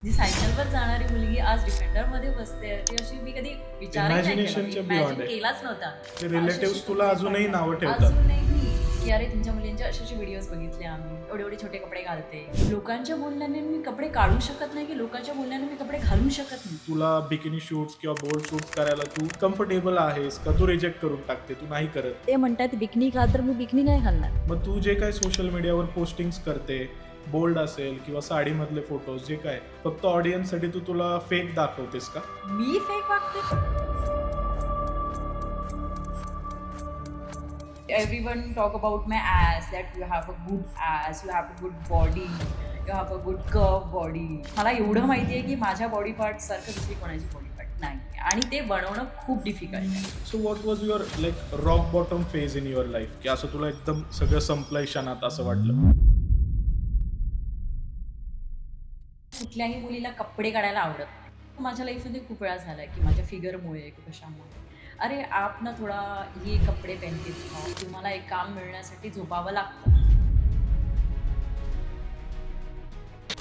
जी सायकलवर जाणारी मुलगी आज डिफेंडरमध्ये बसते ती अशी मी कधी विचारही नाही केला, इमॅजिनेशनच्या बियॉन्ड इमॅजिन आहे. केलाच नव्हता. ते अशी अशी रिलेटिव्हज तुला कपडे अजूनही घालतात. नावं ठेवतात. अजूनही की अरे तुमच्या मुलींचे असे असे व्हिडिओज बघितले आम्ही, एवढे एवढे छोटे कपडे घालते. लोकांच्या बोलण्याने मी कपडे काढू शकत नाही की लोकांच्या बोलण्याने मी कपडे घालू शकत नाही. तुला बिकिनी शूट्स किंवा बोल्ड शूट्स करायला तू कम्फर्टेबल आहेस का तू रिजेक्ट करून टाकते, तू नाही करत. ते म्हणतात बिकनी घाल तर मी बिकनी नाही घालणार. मग तू जे काय सोशल मीडियावर पोस्टिंग्स करते, बोल्ड असेल किंवा साडीमधले फोटोज जे काय, फक्त ऑडियन्ससाठी तू तुला फेक दाखवतेस का? मी फेक वागते. Everyone talk about my ass, that you have a good ass, you have a good body, you have a good curve body. मला एवढं माहिती आहे की माझ्या बॉडी पार्ट सारखं दुसरी कोणाची बॉडी पार्ट नाही आणि ते बनवणं खूप डिफिकल्ट आहे. So what was your like rock bottom phase in your life, की असं तुला एकदम सगळं संपलंय क्षणात असं वाटलं? कुठल्याही मुलीला कपडे काढायला आवडत नाही. माझ्या लाईफमध्ये खूप वेळा झाला की माझ्या फिगरमुळे की कशामुळे अरे आप ना थोडा ये कपडे पहनते दिखाओ, तुम्हाला एक काम मिळण्यासाठी झोपावं लागतं.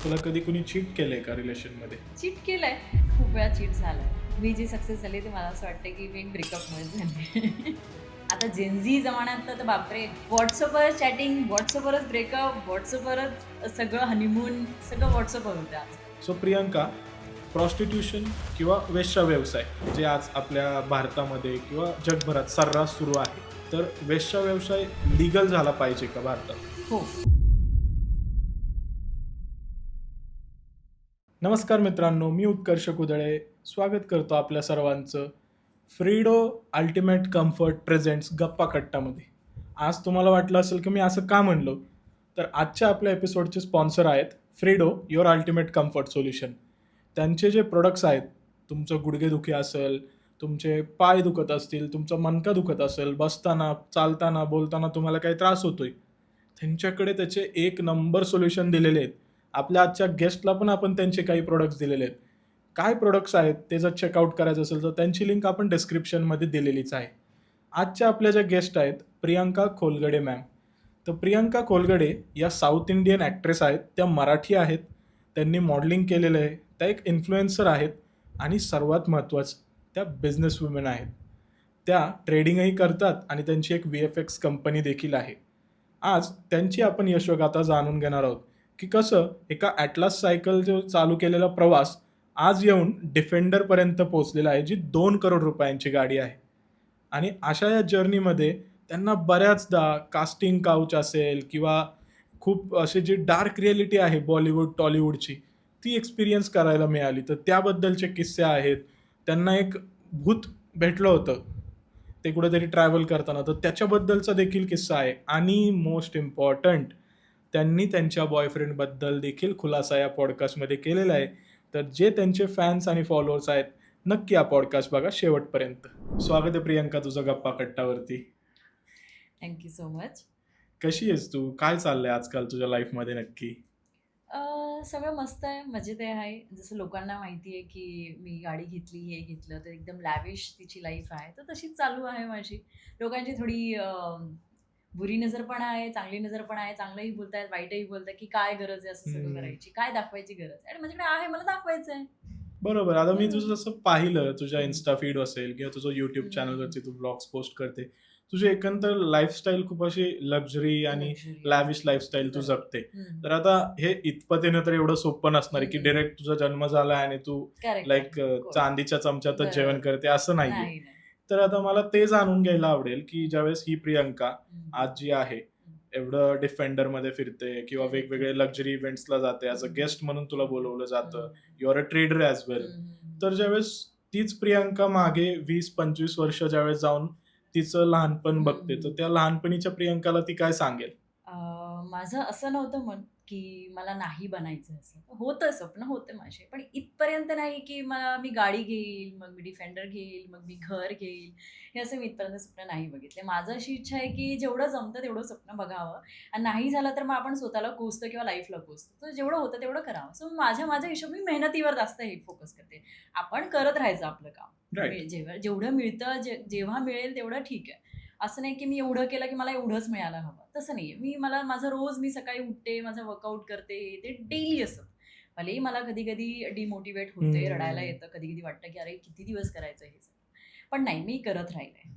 तुला कधी कुणी चीट केलंय का रिलेशनमध्ये? चीट केलंय, खूप वेळा चीट झालंय. मी जी सक्सेस झाली ते मला असं वाटतं की मी ब्रेकअपमुळे झाली. आता जेनझी जमान्यात तर बापरे, व्हॉट्सअपवर चॅटिंग, व्हॉट्सअपवरच ब्रेकअप, व्हॉट्सअपवरच सगळं हनीमून, सगळं व्हॉट्सअपवर होतं आज. सो प्रियंका, प्रॉस्टिट्यूशन किंवा वेश्या व्यवसाय जे आज आपल्या भारतामध्ये किंवा जगभरात सर्रास सुरू आहे, तर वेश्या व्यवसाय लिगल झाला पाहिजे का भारतात? हो. नमस्कार मित्रांनो, मी उत्कर्ष कुदळे स्वागत करतो आपल्या सर्वांचं फ्रीडो अल्टिमेट कम्फर्ट प्रेझेंट्स गप्पा कट्टामध्ये. आज तुम्हाला वाटलं असेल की मी असं का म्हणलो, तर आजच्या आपल्या एपिसोडचे स्पॉन्सर आहेत फ्रीडो युअर अल्टिमेट कम्फर्ट सोल्युशन. त्यांचे जे प्रोडक्ट्स आहेत, तुमचं गुडघेदुखी असेल, तुमचे पाय दुखत असतील, तुमचा मणका दुखत असेल, बसताना, चालताना, बोलताना तुम्हाला काही त्रास होतोय, त्यांच्याकडे त्याचे एक नंबर सोल्युशन दिलेले आहेत. आपल्या आजच्या गेस्टला पण आपण त्यांचे काही प्रोडक्ट्स दिलेले आहेत. काय प्रोडक्ट्स आहेत ते जर चेकआउट करायचं असेल तर त्यांची लिंक आपण डिस्क्रिप्शनमध्ये दिलेलीच आहे. आजच्या आपल्या ज्या गेस्ट आहेत प्रियंका खोलगडे मॅम. तर प्रियंका खोलगडे या साऊथ इंडियन ॲक्ट्रेस आहेत, त्या मराठी आहेत, त्यांनी मॉडेलिंग केलेलं आहे, त्या एक इन्फ्लुएन्सर आहेत आणि सर्वात महत्त्वाचं त्या बिझनेस वुमेन आहेत. त्या ट्रेडिंगही करतात आणि त्यांची एक VFX कंपनी देखील आहे. आज त्यांची आपण यशोगाथा जाणून घेणार आहोत, की कसं एका ॲटलास सायकल जो चालू केलेला प्रवास आज येऊन डिफेंडरपर्यंत पोहोचलेला आहे, जी 2 करोड रुपयांची गाडी आहे. आणि अशा या जर्नीमध्ये त्यांना बऱ्याचदा कास्टिंग काउच असेल किंवा खूप अशी जी डार्क रिॲलिटी आहे बॉलिवूड, टॉलिवूडची, ती एक्सपिरियन्स करायला मिळाली. तर त्याबद्दलचे किस्से आहेत. त्यांना एक भूत भेटलं होतं, ते कुठेतरी ट्रॅव्हल करताना, तर त्याच्याबद्दलचा देखील किस्सा आहे. आणि मोस्ट इम्पॉर्टंट, त्यांनी त्यांच्या बॉयफ्रेंडबद्दल देखील खुलासा या पॉडकास्टमध्ये केलेला आहे. तर जे त्यांचे फॅन्स आणि फॉलोअर्स आहेत, नक्की हा पॉडकास्ट बघा शेवटपर्यंत. स्वागत आहे प्रियंका तुझं गप्पा कट्टावरती. Thank you so much. कशी आहेस तू? काय चाललंय आजकाल तुझ्या लाईफमध्ये नक्की? सगळं मस्त आहे, मजेत आहे. जसं लोकांना माहिती आहे की मी गाडी घेतली, हे घेतलं, तर एकदम लॅविश तिची लाईफ आहे. तर तशीच चालू आहे माझी. लोकांची थोडी बुरी नजर पण आहे, चांगली नजर पण आहे. चांगलंही बोलतायत, वाईटही बोलतायत की काय गरज आहे असं सगळं करायची? काय दाखवायची गरज आहे? आणि माझ्याकडे आहे, मला दाखवायचं आहे. बरोबर. आता मी हं. तुझं जसं पाहिलं, तुझ्या हं. इन्स्टा फीड असेल किंवा तुझं YouTube हं, हं, हं. चॅनलवरती तू व्लॉग्स पोस्ट करते. तुझी एकंदर लाईफस्टाईल खूप अशी लक्झरी आणि लक्झरी आहे. लॅविश लाईफस्टाईल तू बरोबर. जगते. हं, हं. तर आता हे इतपत येणं तर एवढं सोपं नसणार आहे, हं, की हं. डायरेक्ट तुझा जन्म झालाय आणि तू करेक्ट आहे. लाइक कोण? चांदीच्या चमच्यातच जेवण बरोबर. करते असं नाहीये. नाही, नाही. तर आता मला ते जाणून घ्यायला आवडेल, की ज्यावेळेस ही प्रियंका हं, आज जी आहे, हं. एवढं डिफेंडरमध्ये फिरते किंवा करेक्ट, वेगवेगळे करेक्ट. लक्झरी इव्हेंट्सला जाते. ॲज अ हं, गेस्ट म्हणून तुला बोलवलं हं, जातं. हं. You are a trader as हं, वेल. हं, हं. तर ज्यावेळेस तीच प्रियंका मागे 20-25 वर्ष ज्यावेळेस जाऊन तिचं लहानपण हं, बघते, तर हं. त्या लहानपणीच्या प्रियंकाला ती काय सांगेल? अ, माझं असं नव्हतं मन, की मला नाही बनायचं असं. होतं, स्वप्न होते माझे. पण इथपर्यंत नाही, की मी गाडी घेईल, मग मी डिफेंडर घेईल, मग मी घर घेईल. हे असं मी इथपर्यंत स्वप्न नाही बघितले. माझं अशी इच्छा आहे, की जेवढं जमतं तेवढं स्वप्न बघावं आणि नाही झालं तर मग आपण स्वतःला कोसतो किंवा लाईफला कोसतो. तर जेवढं होतं तेवढं करावं. सो माझ्या माझ्या हिशोबाने मी मेहनतीवर जास्त हे फोकस करते. आपण करत राहायचं आपलं काम. राइट. जेवढं मिळतं, जेव्हा मिळेल तेवढं ठीक आहे. असं नाही की मी एवढं केलं की मला एवढंच मिळायला हवं. तसं नाहीये. माझं रोज मी सकाळी उठते, माझं वर्कआउट करते, ते डेली असतं. भलेही मला कधी कधी डिमोटिवेट होते, रडायला हम्म. येतं, कधी कधी वाटतं की अरे किती दिवस करायचं हे सगळं. पण नाही, मी करत राहिले.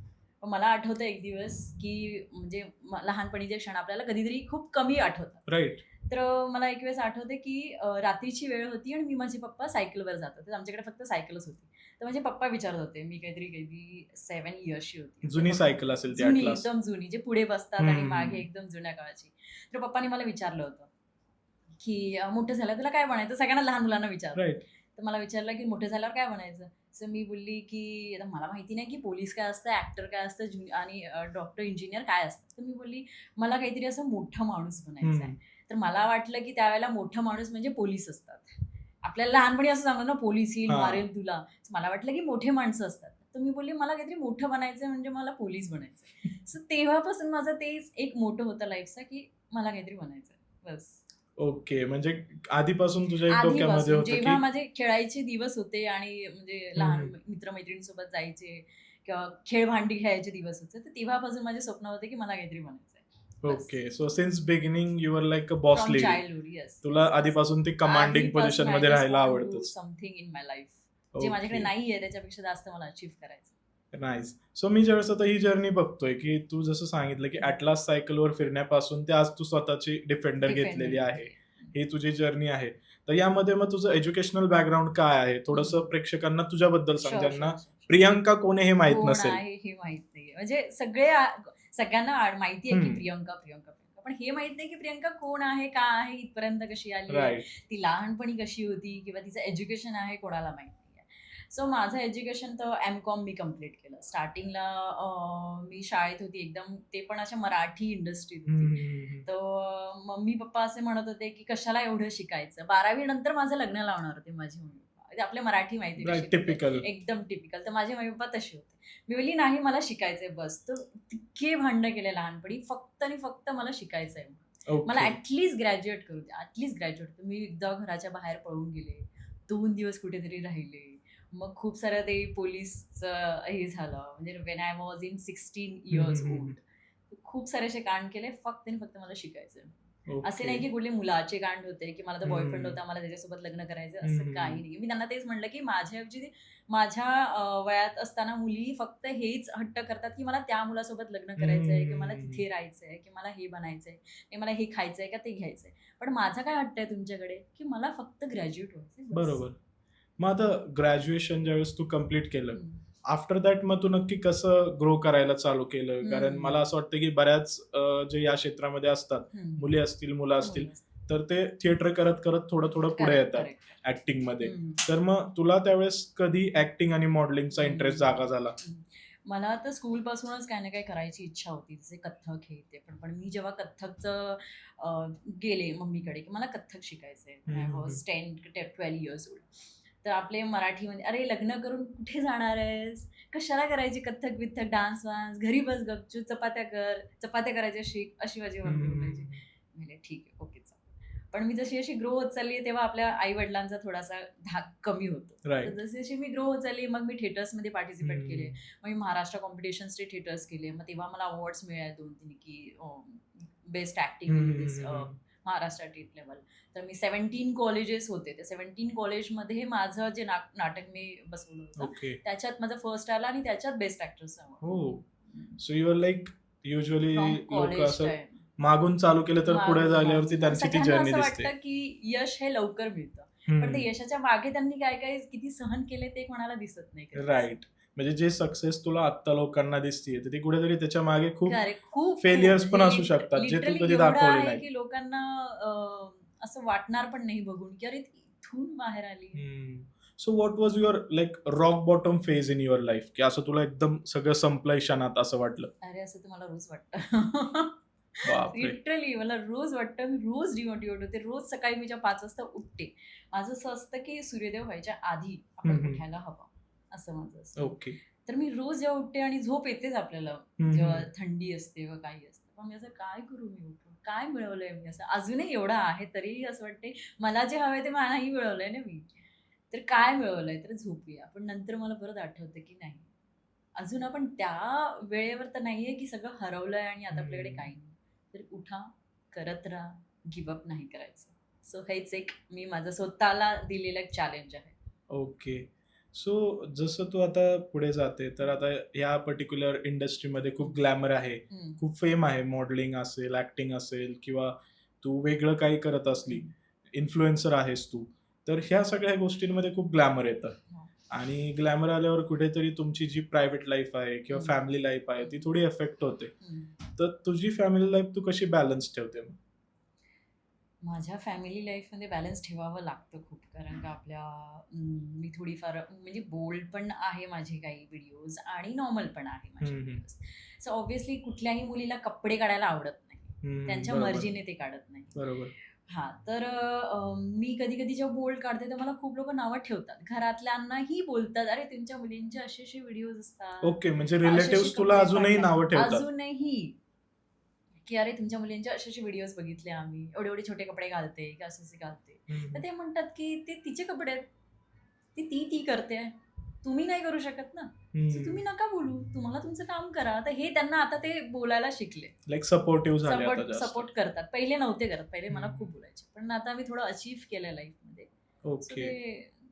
पण मला आठवतं एक दिवस की म्हणजे लहानपणीचे क्षण आपल्याला कधीतरी खूप कमी आठवतात. राईट. तर मला एक वेळेस आठवते की रात्रीची वेळ होती आणि मी माझे पप्पा सायकलवर जात होते. आमच्याकडे फक्त सायकलच होती. तर माझे पप्पा विचारत होते, मी काहीतरी 7 इयर्सची होती. तर जुनी पप्पा सायकल असेल ती जुनी, Atlas. एकदम जुनी, जे पुढे बसतात आणि मागे हम्म. एकदम जुन्या काळाची. तर पप्पांनी मला विचारलं होतं की मोठं झालं तुला काय बनायचं? सगळ्यांना, लहान मुलांना विचारतात. राईट. तर मला विचारलं की मोठं झाल्यावर काय बनायचं? सो मी बोलली की आता मला माहिती नाही की पोलीस काय असतं, ॲक्टर काय असतं, आणि डॉक्टर, इंजिनियर काय असतं. तर मी बोलली मला काहीतरी असं मोठं माणूस बनायचं आहे. हम्म. तर मला वाटलं की त्यावेळेला मोठं माणूस म्हणजे पोलीस असतात. आपल्याला लहानपणी असं सांगतात ना, पोलीस येईल, हा. मारेल तुला. So मला वाटलं की मोठे माणसं असतात. तर मी बोलली मला काहीतरी मोठं बनायचं म्हणजे मला पोलीस बनायचं. सो तेव्हापासून माझं तेच एक मोठं होतं लाईफचं की मला काहीतरी बनायचं बस. ओके. म्हणजे आधीपासून तुझ्या एक डोक्यामध्ये आधीपासून होतं की जेव्हा माझे खेळायचे दिवस होते आणि म्हणजे लहान हम्म. मित्रमैत्रिणींसोबत जायचे किंवा खेळ-भांडी खेळायचे दिवस होते, तर तेव्हापासून माझे स्वप्न होते की मला काहीतरी बनायचंय. बस. Okay. So since beginning you are like a boss from lady. Childhood. Yes, तुला येस, येस. आधीपासून ते कमांडिंग आधीपासून पोझिशन आय मध्ये जस्ट राहायला वॉन्ट टू डू आवडतंच. Something in my life. जे माझ्याकडे ओके. नाहीये त्याच्यापेक्षा जास्त मला अचीव्ह करायचं. नाईस. सो मी ज्यावेळेस आता ही जर्नी बघतोय, की तू जसं सांगितलं, की Atlas सायकलवर फिरण्यापासून ते आज तू स्वतःची डिफेंडर डिफेंडर घेतलेली आहे. घेतली. ही तुझी जर्नी आहे. तर यामध्ये मग तुझं एज्युकेशनल बॅकग्राऊंड काय आहे? थोडंसं प्रेक्षकांना तुझ्याबद्दल सांग, शुअर, ज्यांना शुअर, शुअर. प्रियांका कोण आहे हे माहीत कोण नसेल. आहे हे माहित नाहीये. म्हणजे सगळ्यांना माहिती आहे की हं. प्रियंका, प्रियंका, प्रियंका. पण हे माहित नाही की प्रियंका कोण आहे, का आहे, इथपर्यंत कशी आली आहे, राइट. ती लहानपणी कशी होती किंवा तिचं एज्युकेशन आहे कोणाला माहित नाहीये. सो माझं एज्युकेशन तर एम.कॉम मी कंप्लीट केलं. स्टार्टिंगला मी शाळेत होती एकदम, ते पण अशा मराठी इंडस्ट्रीत हं, होती. हं, हं, हं. तर मम्मी पप्पा असे म्हणत होते की कशाला एवढं शिकायचं. 12वी नंतर माझं लग्न लावणार होते माझे मम्मी पप्पा. ते आपले मराठी माहिती कशी राइट. होते, टिपिकल. एकदम टिपिकल. तर माझे मम्मी पप्पा तसे होते. मी बोलली नाही मला शिकायचंय बस. तर इतके भांडणं केले लहानपणी, फक्त आणि फक्त मला शिकायचंय. मला ओके. ॲटलीस्ट ग्रॅज्युएट करू द्या, ॲटलीस्ट ग्रॅज्युएट. मी एकदा घराच्या बाहेर पळून गेले. 2 दिवस कुठेतरी राहिले. मग खूप सारं ते पोलिसचं हे झालं. म्हणजे व्हेन आय वॉज इन 16 हं, हं, इयर्स हं, ओल्ड. हं. खूप सारे असे कांड केले, फक्त आणि फक्त मला शिकायचंय. असे ओके. नाही की कुठले मुलाचे कांड होते, की मला तर बॉयफ्रेंड हं. होता, मला त्याच्यासोबत लग्न करायचं, हं, असं हं, काही हं. नाही. मी त्यांना तेच म्हटलं, की माझ्या वयात असताना मुली फक्त हेच हट्ट करतात, की मला त्या मुलासोबत लग्न करायचंय, की मला हं. तिथे राहायचंय, की मला हे बनायचंय, की मला हे खायचंय का ते घ्यायचंय. पण माझा काय हट्ट आहे तुमच्याकडे, की मला फक्त ग्रॅज्युएट व्हायचंय बस. बरोबर. मग आता ग्रॅज्युएशन ज्यावेळेस तू कंप्लीट केलं, हं. आफ्टर दॅट मग तू नक्की कसं ग्रो करायला चालू केलं? कारण मला हं. असं वाटतं, की बऱ्याच जे या क्षेत्रामध्ये असतात, हं. मुली असतील, मुलं असतील, मुलं असतात. तर ते थिएटर करत-करत थोडं-थोडं पुढे करेक्ट, येतात करेक्ट, करेक्ट. ॲक्टिंगमध्ये. हं. तर मग तुला त्यावेळेस कधी ॲक्टिंग आणि मॉडेलिंगचा इंटरेस्ट हं. जागा झाला? हं. मला तर स्कूलपासूनच काही ना काही करायची इच्छा होती. जसे कथ्थक हे ते. पण मी जेव्हा कथ्थकचं गेले मम्मीकडे, की मला कथ्थक शिकायचंय. हं, आय हं, हं. Was 10 years old. तर आपले मराठीमध्ये, "अरे लग्न करून कुठे जाणार आहेस? कशाला करायची कथ्थक-बिथ्थक, डान्स-वान्स? घरी बस गपचूप, चपात्या कर, चपात्या करायच्या शिक." अशी माझी हं, मम्मी हं, बोलायची. हं. म्हणले, "ठीक आहे, ओके, चालेल." पण मी जशी ग्रो होत चालली तेव्हा आपल्या आई-वडिलांचा थोडासा धाक कमी होतो. तर राइट. जशी मी ग्रो होत चालली, मग मी थिएटर्समध्ये पार्टिसिपेट केले. हं. मग मी महाराष्ट्र कॉम्पिटिशन्सचे थिएटर्स केले. मग तेव्हा मला अवॉर्ड्स मिळाले 2-3 की बेस्ट हं, ॲक्टिंग इन हं, दिस हं, हं. Maharashtra TET level. तर मी 17 कॉलेजेस होते. त्या 17 कॉलेजमध्ये माझं जे नाटक मी बसवलं होतं, ओके. त्याच्यात माझं फर्स्ट आलं आणि त्याच्यात बेस्ट ॲक्ट्रेस अवॉर्ड. हो. So you are like usually from लोकं कॉलेज असं टाईम. मागून चालू केलं तर पुढे मागून, झाल्यावरती मागून. आणि त्यांची ती सगळ्यांना जर्नी असं दिसते. वाटतं, की यश हे लवकर मिळतं. पण ते हं. यशाच्या मागे त्यांनी काय-काय किती सहन केले ते कोणाला दिसत नाही कधीच. राइट. म्हणजे जे सक्सेस तुला आत्ता लोकांना दिसतीये, तर ती कुठेतरी त्याच्यामागे खूप करेक्ट. खूप फेलियर्स पण असू शकतात, जे तू लिटरली कधी एवढं दाखवले आहे, नाहीत. की लोकांना असं वाटणार पण नाही बघून, की अरे ती इथून बाहेर आली. हं. सो व्हॉट वाज your like rock bottom phase in your life? की असं तुला एकदम सगळं संपलंय क्षणात असं वाटलं? अरे, असं तर मला रोज वाटतं. बापरे! लिटरली मला रोज वाटतं, मी रोज डिमोटिव्हेट होते. रोज सकाळी मी जेव्हा 5 वाजता उठते, माझं असं असतं, की सूर्योदय व्हायच्या आधी हं, आपण हं. उठायला हवं, असं माझं असतं. ओके. तर मी रोज जेव्हा उठते आणि झोप येतेच आपल्याला, हं, जेव्हा हं. थंडी असते व काही असतं. पण मी असं काय करू मी उठून? काय मिळवलंय मी असं? अजूनही एवढं आहे तरीही असं वाटते, मला जे हवंय ते नाही मिळवलंय ना मी. तर काय मिळवलंय? तर झोपूया. पण नंतर मला परत आठवतं, की नाही, अजून आपण त्या वेळेवर तर नाहीये, की सगळं हरवलंय आणि आता आपल्याकडे हं. काही नाही. तर उठा, करत राहा, गिव्ह अप नाही करायचं. सो हेच एक मी माझं स्वतःला दिलेलं एक चॅलेंज आहे. ओके. सो जसं तू आता पुढे जाते, तर आता ह्या पर्टिक्युलर इंडस्ट्रीमध्ये खूप ग्लॅमर आहे, हम्म, खूप फेम आहे. मॉडेलिंग असेल, ॲक्टिंग असेल किंवा तू वेगळं काही करत असली, हम्म, इन्फ्लुएन्सर आहेस तू. तर ह्या सगळ्या गोष्टींमध्ये खूप ग्लॅमर येतं हो, आणि ग्लॅमर आल्यावर कुठेतरी तुमची जी प्रायव्हेट लाईफ आहे किंवा हम्म, फॅमिली लाईफ आहे, ती थोडी अफेक्ट होते. हम्म. तर तुझी फॅमिली लाईफ तू कशी बॅलन्स ठेवते मग? माझ्या फॅमिली लाईफमध्ये बॅलन्स ठेवावं लागतं खूप, कारण का मी थोडीफार म्हणजे बोल्ड पण आहे माझे काही व्हिडिओज आणि नॉर्मल पण आहे माझे हं, हं. व्हिडिओज. सो ऑब्व्हियसली कुठल्याही मुलीला कपडे काढायला आवडत नाही, हं, त्यांच्या बरोबर, मर्जीने ते काढत नाही. बरोबर. हां, तर मी कधी-कधी जेव्हा बोल्ड काढते, तर मला खूप लोकं नावं ठेवतात. घरातल्यांनाही बोलतात, "अरे, तुमच्या मुलींचे असे-असे व्हिडिओज असतात, ओके, म्हणजे असे-असे रिलेटिव्हज तुला कपडे अजूनही काढतात." नावं ठेवतात. अजूनही, की "अरे, तुमच्या मुलींचे असे-असे व्हिडिओज बघितले आम्ही, एवढे-एवढे छोटे कपडे घालते किंवा असे-असे घालते." हं, तर हं. ते म्हणतात, की "ते तिचे कपडे आहेत. ती करते. तुम्ही नाही करू शकत ना. सो हं. तुम्ही नका बोलू. तुम्हाला तुमचं काम करा." तर हे त्यांना आता ते बोलायला शिकले. लाइक सपोर्टिव्ह झाले आता सपोर्ट जास्त. सपोर्ट करतात. पहिले नव्हते करत. पहिले मला हं. खूप बोलायचे. पण आता मी थोडं अचीव्ह केलंय लाईफमध्ये. So okay.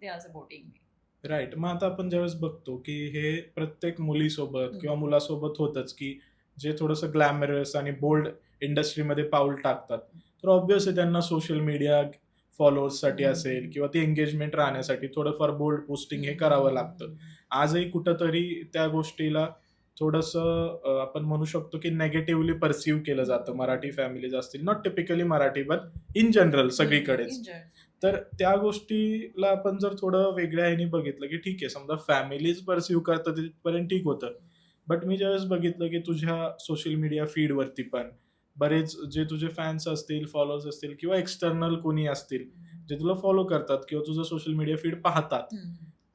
They are supporting me. Right. मग आता आपण ज्यावेळेस बघतो, की हे प्रत्येक मुलीसोबत हं. किंवा मुलासोबत होतंच, की जे थोडंसं ग्लॅमरस आणि बोल्ड इंडस्ट्रीमध्ये पाऊल टाकतात. तर ऑब्व्हियसली त्यांना सोशल मीडिया फॉलोअर्ससाठी असेल हं. किंवा ती एंगेजमेंट राहण्यासाठी थोडंफार बोल्ड पोस्टिंग हे हं, हं, करावं हं, लागतं. हं. आजही कुठेतरी त्या गोष्टीला थोडंसं आपण म्हणू शकतो, की निगेटिव्हली पर्सीव्ह केलं जातं. मराठी फॅमिलीज असतील, not typically Marathi, but in general सगळीकडेच. एन्जॉय. तर त्या गोष्टीला आपण जर थोडं वेगळ्या ह्याने बघितलं, की ठीक आहे, समजा फॅमिलीज पर्सीव्ह करतात तिथपर्यंत ठीक होतं. बट मी ज्यावेळेस बघितलं, की तुझ्या सोशल मीडिया फीडवरती पण बरेच जे तुझे फॅन्स असतील, फॉलोअर्स असतील किंवा एक्सटर्नल कोणी असतील, जे तुला फॉलो करतात किंवा तुझं सोशल मीडिया फीड पाहतात.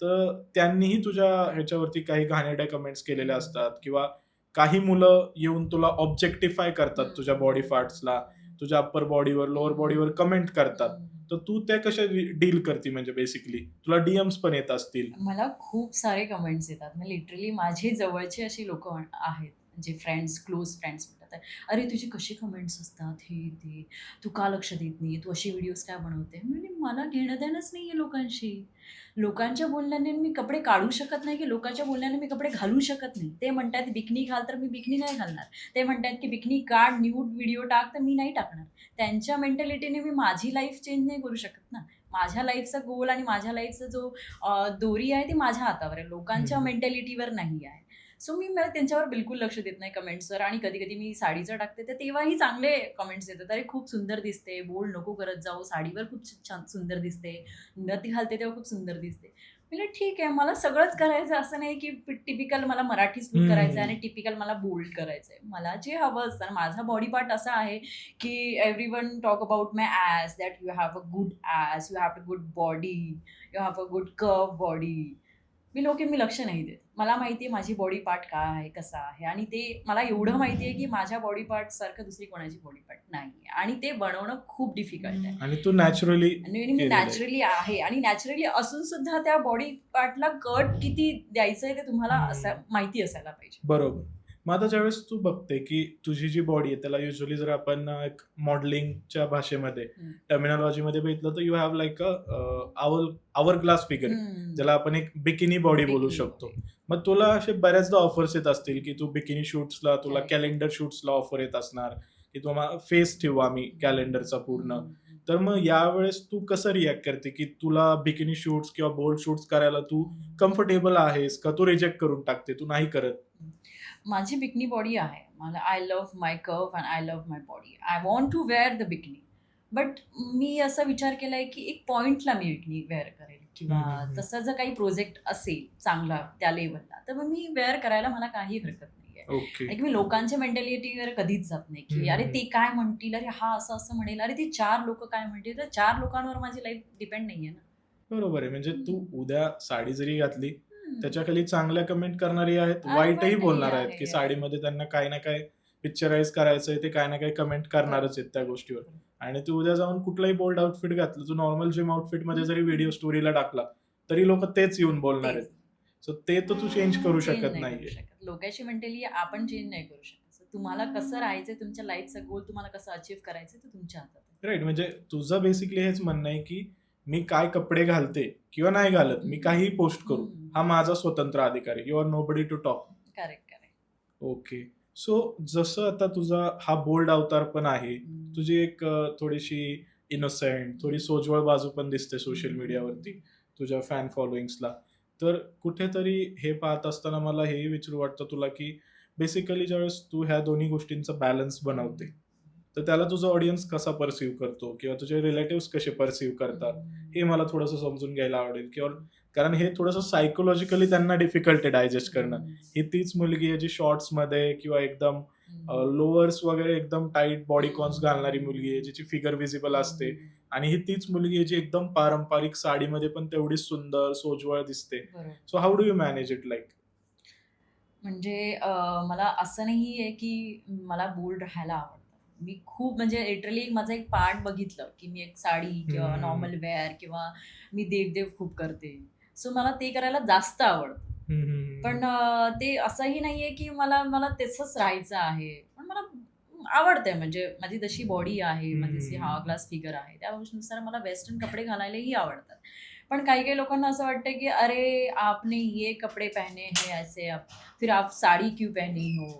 तर त्यांनीही तुझ्या ह्याच्यावरती काही घाणेरड्या कमेंट्स केलेल्या असतात किंवा काही मुलं येऊन तुला ऑब्जेक्टिफाय करतात तुझ्या बॉडी पार्ट्सला, तुझ्या अप्पर बॉडीवर, लोअर बॉडीवर कमेंट करतात. तर तू त्या कशा डील करते म्हणजे बेसिकली? तुला डीएम्स पण येत असतील. मला खूप सारे कमेंट्स येतात. म्हणजे लिटरली माझे जवळचे अशी लोकं आहेत, जे फ्रेंड्स, क्लोज फ्रेंड्स म्हणतात, "अरे, तुझे कसे कमेंट्स असतात, हे ते. तू का लक्ष देत नाही? तू अशी व्हिडिओज का बनवते?" मी म्हणली, "मला घेणं-देणंच नाहीये लोकांशी. लोकांच्या बोलण्याने मी कपडे काढू शकत नाही, की लोकांच्या बोलण्याने मी कपडे घालू शकत नाही. ते म्हणतायत बिकिनी घाल, तर मी बिकिनी नाही घालणार. ते म्हणतायत, की बिकिनी काढ, न्यूड व्हिडिओ टाक, तर मी नाही टाकणार. त्यांच्या मेंटॅलिटीने मी माझी लाईफ चेंज नाही करू शकत ना. माझ्या लाईफचा गोल आणि माझ्या लाईफचा जो दोरी आहे ती माझ्या हातावर आहे. लोकांच्या हं. मेंटॅलिटीवर नाही आहे. सो मी मला त्यांच्यावर बिलकुल लक्ष देत नाही कमेंट्सवर. आणि कधी-कधी मी साडीचं टाकते, तर तेव्हाही चांगले कमेंट्स येतात. "अरे, खूप सुंदर दिसते. बोल्ड नको करत जाऊ. साडीवर खूप छान सुंदर दिसते. नथ घालते तेव्हा खूप सुंदर दिसते." म्हटलं, "ठीक आहे, मला सगळंच करायचं. असं नाही की टिपिकल मला मराठीच लूक करायचा आहे हं. आणि टिपिकल मला बोल्ड करायचं आहे. मला जे हवं असतं, माझा बॉडी पार्ट असा आहे की everyone talk about my ass, that you have a good ass, you have a good body, you have a good curve body." मी लक्ष नाही देत. मला माहिती आहे माझी बॉडी पार्ट काय आहे, कसा आहे, आणि ते मला एवढं माहिती आहे की माझ्या बॉडी पार्टसारखं दुसरी कोणाची बॉडी पार्ट नाही आहे आणि ते बनवणं खूप डिफिकल्ट आहे. आणि तू नॅचरली आणि मी केलेलं आहे. नॅचरली आहे आणि नॅचरली असून सुद्धा त्या बॉडी पार्टला कट किती द्यायचंय ते तुम्हाला हं. माहिती असायला पाहिजे. बरोबर. मग आता ज्यावेळेस तू बघते, की तुझी जी बॉडी आहे त्याला युजुअली जर आपण एक मॉडेलिंगच्या भाषेमध्ये, हं. टर्मिनॉलॉजीमध्ये बघितलं तर you have like a our glass figure. हं. ज्याला आपण एक बिकिनी बॉडी बोलू बिकिनी शकतो. बॉडी. मग तुला असे बऱ्याचदा ऑफर्स येत असतील, की तू बिकिनी शूट्सला तुला करेक्ट. कॅलेंडर शूट्सला ऑफर येत असणार, की तुम्हाला फेस ठेवू आम्ही कॅलेंडरचा पूर्ण. हं. तर मग यावेळेस तू कसं रिएक्ट करते, की तुला बिकिनी शूट्स किंवा बोल्ड शूट्स करायला तू कम्फर्टेबल आहेस का? तू रिजेक्ट करून टाकते, तू नाही करत? माझी बिकनी बॉडी आहे. मला I love my curve and I love my body. I want to wear the bikini. But मी असा विचार केलाय की एक पॉइंटला मी बिकनी वेअर करेल हं, किंवा हं, हं. तसा जर काही प्रोजेक्ट असेल चांगला त्या लेव्हलला, तर मग मी वेअर करायला मला काही हरकत नाहीये. ओके. आणि मी लोकांच्या मेंटॅलिटीवर कधीच जात नाही, हं, की हं, अरे हं. ते काय म्हणतील, अरे हा असं असं म्हणेल, अरे ते 4 लोकं काय म्हणतील, तर 4 लोकांवर माझी लाईफ डिपेंड नाहीये ना. बरोबर आहे. म्हणजे तू हं. उद्या साडी जरी घातली, हं. त्याच्या खाली चांगल्या कमेंट करणारी आहेत, आणि वाईटही वाईटही बोलणार आहेत, की आहे. साडीमध्ये त्यांना काही ना काही पिक्चराइज करायचंय, ते काही ना काही कमेंट करणारच आहेत त्या गोष्टीवर. बरोबर. आणि तू उद्या जाऊन कुठलाही बोल्ड आउटफिट घातलं, तू नॉर्मल जिम आउटफिटमध्ये जरी व्हिडिओ स्टोरीला टाकला, तरी लोकं तेच येऊन बोलणार आहेत. तेच. सो ते तर तू चेंज करू चेंज शकत नाही करू नाहीये. शकत. लोकांची मेंटली आपण चेंज नाही करू शकत. So तुम्हाला कसं राहायचंय, तुमच्या लाईफचा गोल तुम्हाला कसं अचीव्ह करायचं ते तुमच्या हातात आहे. राईट. म्हणजे तुझं बेसिकली हेच म्हणणं आहे, की मी काय कपडे घालते किंवा नाही घालत, मी काहीही पोस्ट करू. हा माझा स्वतंत्र अधिकार आहे. You are nobody to talk. Correct correct. Okay. So जसं आता तुझा हा बोल्ड अवतार पण आहे. तुझी एक थोडीशी इनोसेंट, थोडी सोज्वळ बाजू पण दिसते सोशल मीडियावरती तुझ्या फॅन फॉलोइंग्सला. तर कुठेतरी हे पाहत असताना मला हेही विचारू वाटतं तुला, की बेसिकली ज्यावेळेस तू ह्या दोन्ही गोष्टींचा बॅलन्स बनवते, तर त्याला तुझा ऑडियन्स कसा पर्सीव्ह करतो किंवा तुझे रिलेटिव्हज कसे पर्सीव्ह करतात, हे मला थोडंसं समजून घ्यायला आवडेल. किंवा कारण हे थोडंसं सायकोलॉजिकली त्यांना डिफिकल्ट आहे डायजेस्ट करणं. ही तीच मुलगी आहे जी शॉर्ट्समध्ये किंवा एकदम लोअर्स वगैरे एकदम टाईट बॉडी कॉन्स घालणारी मुलगी आहे, जिची फिगर व्हिजिबल असते. आणि ही तीच मुलगी आहे जी एकदम पारंपरिक साडीमध्ये पण तेवढीच सुंदर, सोज्वळ दिसते. बरोबर. So how do you manage it like? म्हणजे मला असं नाही आहे की मला बोल्ड राहायला आवडतं. मी खूप म्हणजे लिटरली माझं एक पार्ट बघितलं, की मी एक साडी किंवा नॉर्मल वेअर किंवा मी देव खूप करते. सो मला ते करायला जास्त आवडतं. पण ते असंही नाहीये की मला मला तसंच राहायचं आहे. पण मला आवडतंय म्हणजे माझी तशी बॉडी आहे, माझी अशी हावरग्लास फिगर आहे. त्या गोष्टीनुसार मला वेस्टर्न कपडे घालायलाही आवडतात. पण काही-काही लोकांना असं वाटतं की अरे, आपने ये कपडे पहने हैं ऐसे अब, फिर आप साडी क्यों पहनी हो?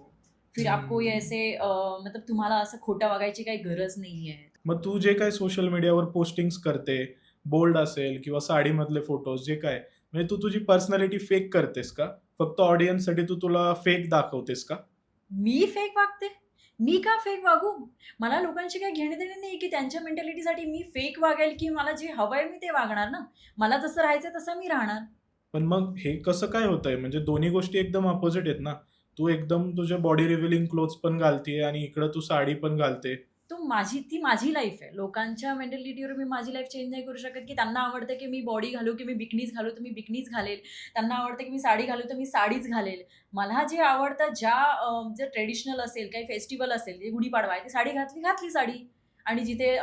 फिर आपको ये ऐसे मतलब तुम्हाला असं खोटं वागायची काही गरज नाहीये. मग तू जे काही सोशल मीडियावर पोस्टिंग्स करते, बोल्ड असेल किंवा साडीमधले फोटोज जे काय, म्हणजे तू तुझी पर्सनॅलिटी फेक करतेस का? फक्त ऑडियन्ससाठी तू तुला फेक दाखवतेस का? मी फेक वागते? मी का फेक वागू? मला लोकांशी काही घेणं-देणं नाही की त्यांच्या मेंटॅलिटीसाठी मी फेक वागेल की मला जे हवंय मी ते वागणार ना. मला जसं राहायचंय तसं मी राहणार. पण मग हे कसं काय होतंय? म्हणजे दोन्ही गोष्टी एकदम अपोझिट आहेत ना. तू एकदम तुझ्या बॉडी रिव्हीलिंग क्लोथ्स पण घालतीये आणि इकडं तू साडी पण घालते. ती माझी लाईफ आहे. लोकांच्या मेंटॅलिटीवर मी माझी लाईफ चेंज नाही करू शकत, की त्यांना आवडतं की मी बॉडी घालू, की मी बिकनीज घालू, तर मी बिकनीज घालेल. त्यांना आवडतं की मी साडी घालू, तर मी साडीच घालेल. मला जे आवडतं जे ट्रेडिशनल असेल, काही फेस्टिव्हल असेल, जे गुढीपाडवा आहे, ती साडी घातली साडी. आणि जिथे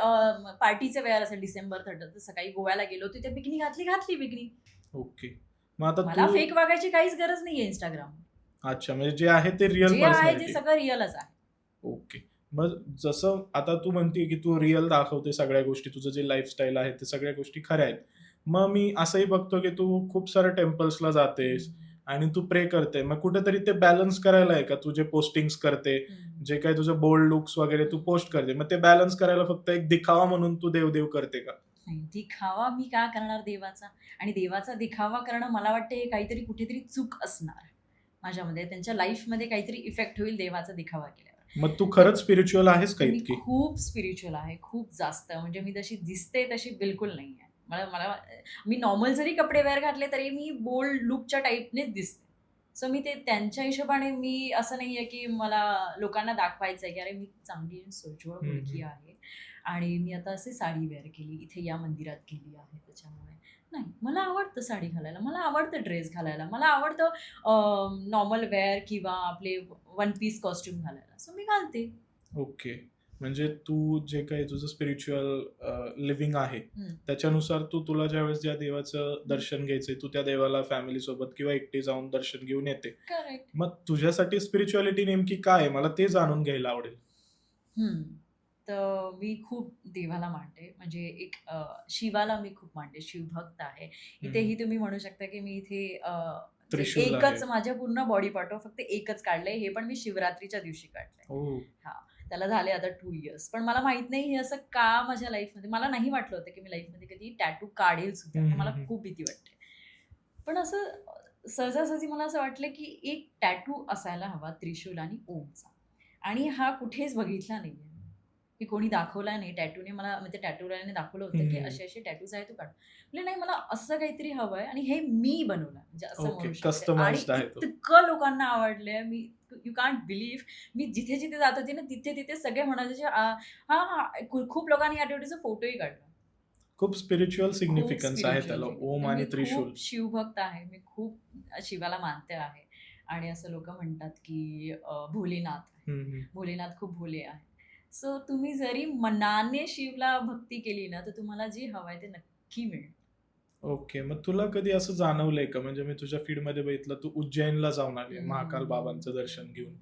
पार्टीचे वेअर असेल डिसेंबर 3rd तर सकाळी गोव्याला गेलो, तिथे बिकनी घातली बिकनी. ओके. मग आता मला तू फेक वागायची काहीच गरज नाहीये Instagram. अच्छा, म्हणजे जे आहे ते रिअल जे आहे ते पर्सनॅलिटी. सगळं रिअलच आहे. ओके. मग जसं आता तू म्हणते की तू रिअल दाखवते सगळ्या गोष्टी, तुझं जे लाईफस्टाईल आहे ते सगळ्या गोष्टी खऱ्या आहेत. मग मी असंही बघतो की तू खूप साऱ्या टेम्पल्सला जातेस आणि तू प्रे करते. मग कुठेतरी ते बॅलन्स करायला आहे का? तू जे पोस्टिंग्स करते, जे काही तुझं बोल्ड लुक्स वगैरे तू पोस्ट करते, मग ते बॅलन्स करायला फक्त एक दिखावा म्हणून तू देव करते का? नाही, दिखावा मी का करणार देवाचा? आणि देवाचा दिखावा करणं मला वाटतं हे काहीतरी कुठेतरी चूक असणार माझ्यामध्ये. त्यांच्या लाईफमध्ये काहीतरी इफेक्ट होईल देवाचा दिखावा केल्यावर. मग तू खरंच स्पिरिच्युअल आहेस का मी इतकी? खूप स्पिरिच्युअल आहे, खूप जास्त. म्हणजे मी जशी दिसते तशी बिलकुल नाही आहे. मला मला मी नॉर्मल जरी कपडे वेअर घातले तरी मी बोल्ड लूकच्या टाईपनेच दिसते. सो मी ते त्यांच्या हिशोबाने मी असं नाहीये की मला लोकांना दाखवायचं आहे की अरे मी चांगली आणि सोज्वळ मुलगी आहे आणि मी आता अशी साडी वेअर केली, इथे या मंदिरात गेली आहे त्याच्यामुळे. नाही, मला आवडतं साडी घालायला, मला आवडतं ड्रेस घालायला, मला आवडतं नॉर्मल वेअर किंवा आपले वन पीस कॉस्ट्यूम घालायला. सो मी घालते. ओके. म्हणजे तू जे काही तुझं स्पिरिच्युअल लिव्हिंग आहे, त्याच्यानुसार तुला ज्यावेळेस ज्या देवाचं दर्शन घ्यायचंय, तू त्या देवाला फॅमिलीसोबत किंवा एकटी जाऊन दर्शन घेऊन येते. करेक्ट. मग तुझ्यासाठी स्पिरिच्युअलिटी नेमकी काय आहे? मला ते जाणून घ्यायला आवडेल. तर मी खूप देवाला मानते. म्हणजे एक शिवाला मी खूप मानते. शिवभक्त आहे. इथेही तुम्ही म्हणू शकता की मी इथे त्रिशूल एकच आहे. माझ्या पूर्ण बॉडी पार्टवर फक्त एकच काढलंय. हे पण मी शिवरात्रीच्या दिवशी काढलंय. ओह! त्याला झाले आता 2 इयर्स. पण मला माहित नाही हे असं का माझ्या लाईफमध्ये मला नाही वाटलं होतं की मी लाईफमध्ये कधी टॅटू काढेल सुद्धा. मला खूप भीती वाटते. पण असं सहजासहजी मला असं वाटलं की एक टॅटू असायला हवा त्रिशूल आणि ओमचा. आणि हा कुठेच बघितला नाहीये. की कोणी दाखवला नाही टॅटूने मला म्हणजे टॅटूवाल्याने दाखवलं होतं की असे टॅटूज आहे तू काढ. म्हणजे नाही मला असं काहीतरी हवंय आणि हे मी मी बनवलंय म्हणजे असं ओके. म्हणू शकते. आणि कस्टमाइज्ड आहे तो. इतकं लोकांना आवडलंय. मी यू कांट बिलीव्ह मी जिथे जात होते ना तिथे सगळे म्हणायचे खूप लोकांनी या टॅटूचा फोटोही काढला. खूप स्पिरिच्युअल खूप सिग्निफिकन्स आहे त्याला. स्पिरिच्युअल ओम तर आणि मी त्रिशूल. खूप शिवभक्त आहे. मी खूप शिवाला मानते आहे. आणि असं लोकं म्हणतात की भोलेनाथ आहे. भोलेनाथ खूप भोले आहे. सो तुम्ही जरी मनाने शिवला भक्ती केली ना तर तुम्हाला जे हवंय ते नक्की मिळेल. ओके. मग तुला कधी असं जाणवलंय का? म्हणजे मी तुझ्या फीडमध्ये बघितलं तू उज्जैनला जाऊन आली आहे महाकाल बाबांचं दर्शन घेऊन.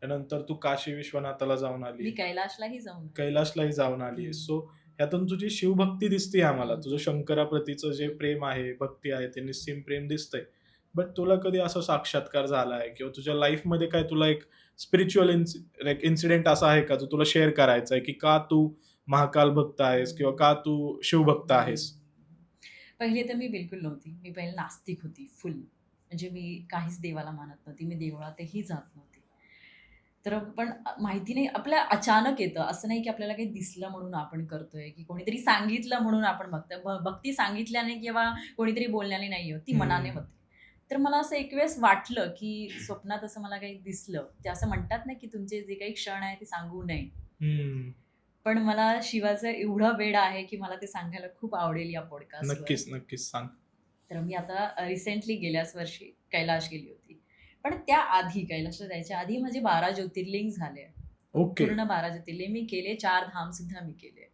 त्यानंतर तू काशी विश्वनाथाला जाऊन आली मी आहे. कैलाशलाही जाऊन आले. कैलाशलाही जाऊन आली आहे. हम्म. सो यातून तुझी शिवभक्ती दिसते आम्हाला. तुझं शंकराप्रतीचं जे प्रेम आहे, भक्ती आहे, ते निस्सीम प्रेम दिसतंय. बट तुला कधी असा साक्षात्कार झालाय किंवा तुझ्या लाईफमध्ये काय तुला एक स्पिरिच्युअल लाइक इन्सिडेंट असा आहे का, जो तुला शेअर करायचा आहे, की का तू महाकाल भक्त आहेस किंवा का तू शिवभक्त आहेस? पहिले तर मी बिलकुल नव्हती. मी पहिले नास्तिक होती फुल. म्हणजे मी काहीच देवाला मानत नव्हती. मी देवळातही जात नव्हती. तर पण माहिती नाही आपल्या अचानक येतं. असं नाही की आपल्याला काही दिसलं म्हणून आपण करतोय, की कोणीतरी सांगितलं म्हणून आपण बघतोय. भक्ती सांगितल्याने किंवा कोणीतरी बोलण्याने नाही होत, ती मनाने हं. होते. तर मला असं एक वेळेस वाटलं, की स्वप्नात असं मला काही दिसलं. ते असं म्हणतात ना, की तुमचे जे काही क्षण आहे ते सांगू नये. हं. पण मला शिवाचं एवढं वेड आहे, की मला ते सांगायला खूप आवडेल या पॉडकास्टवर. नक्कीच, नक्कीच सांग. तर मी आता रिसेंटली गेल्याच वर्षी कैलाश गेली होती. पण त्याआधी कैलासला जायच्या आधी माझे 12 ज्योतिर्लिंग झाले. ओके. पूर्ण 12 ज्योतिर्लिंग मी केले, 4 धाम सुद्धा मी केले.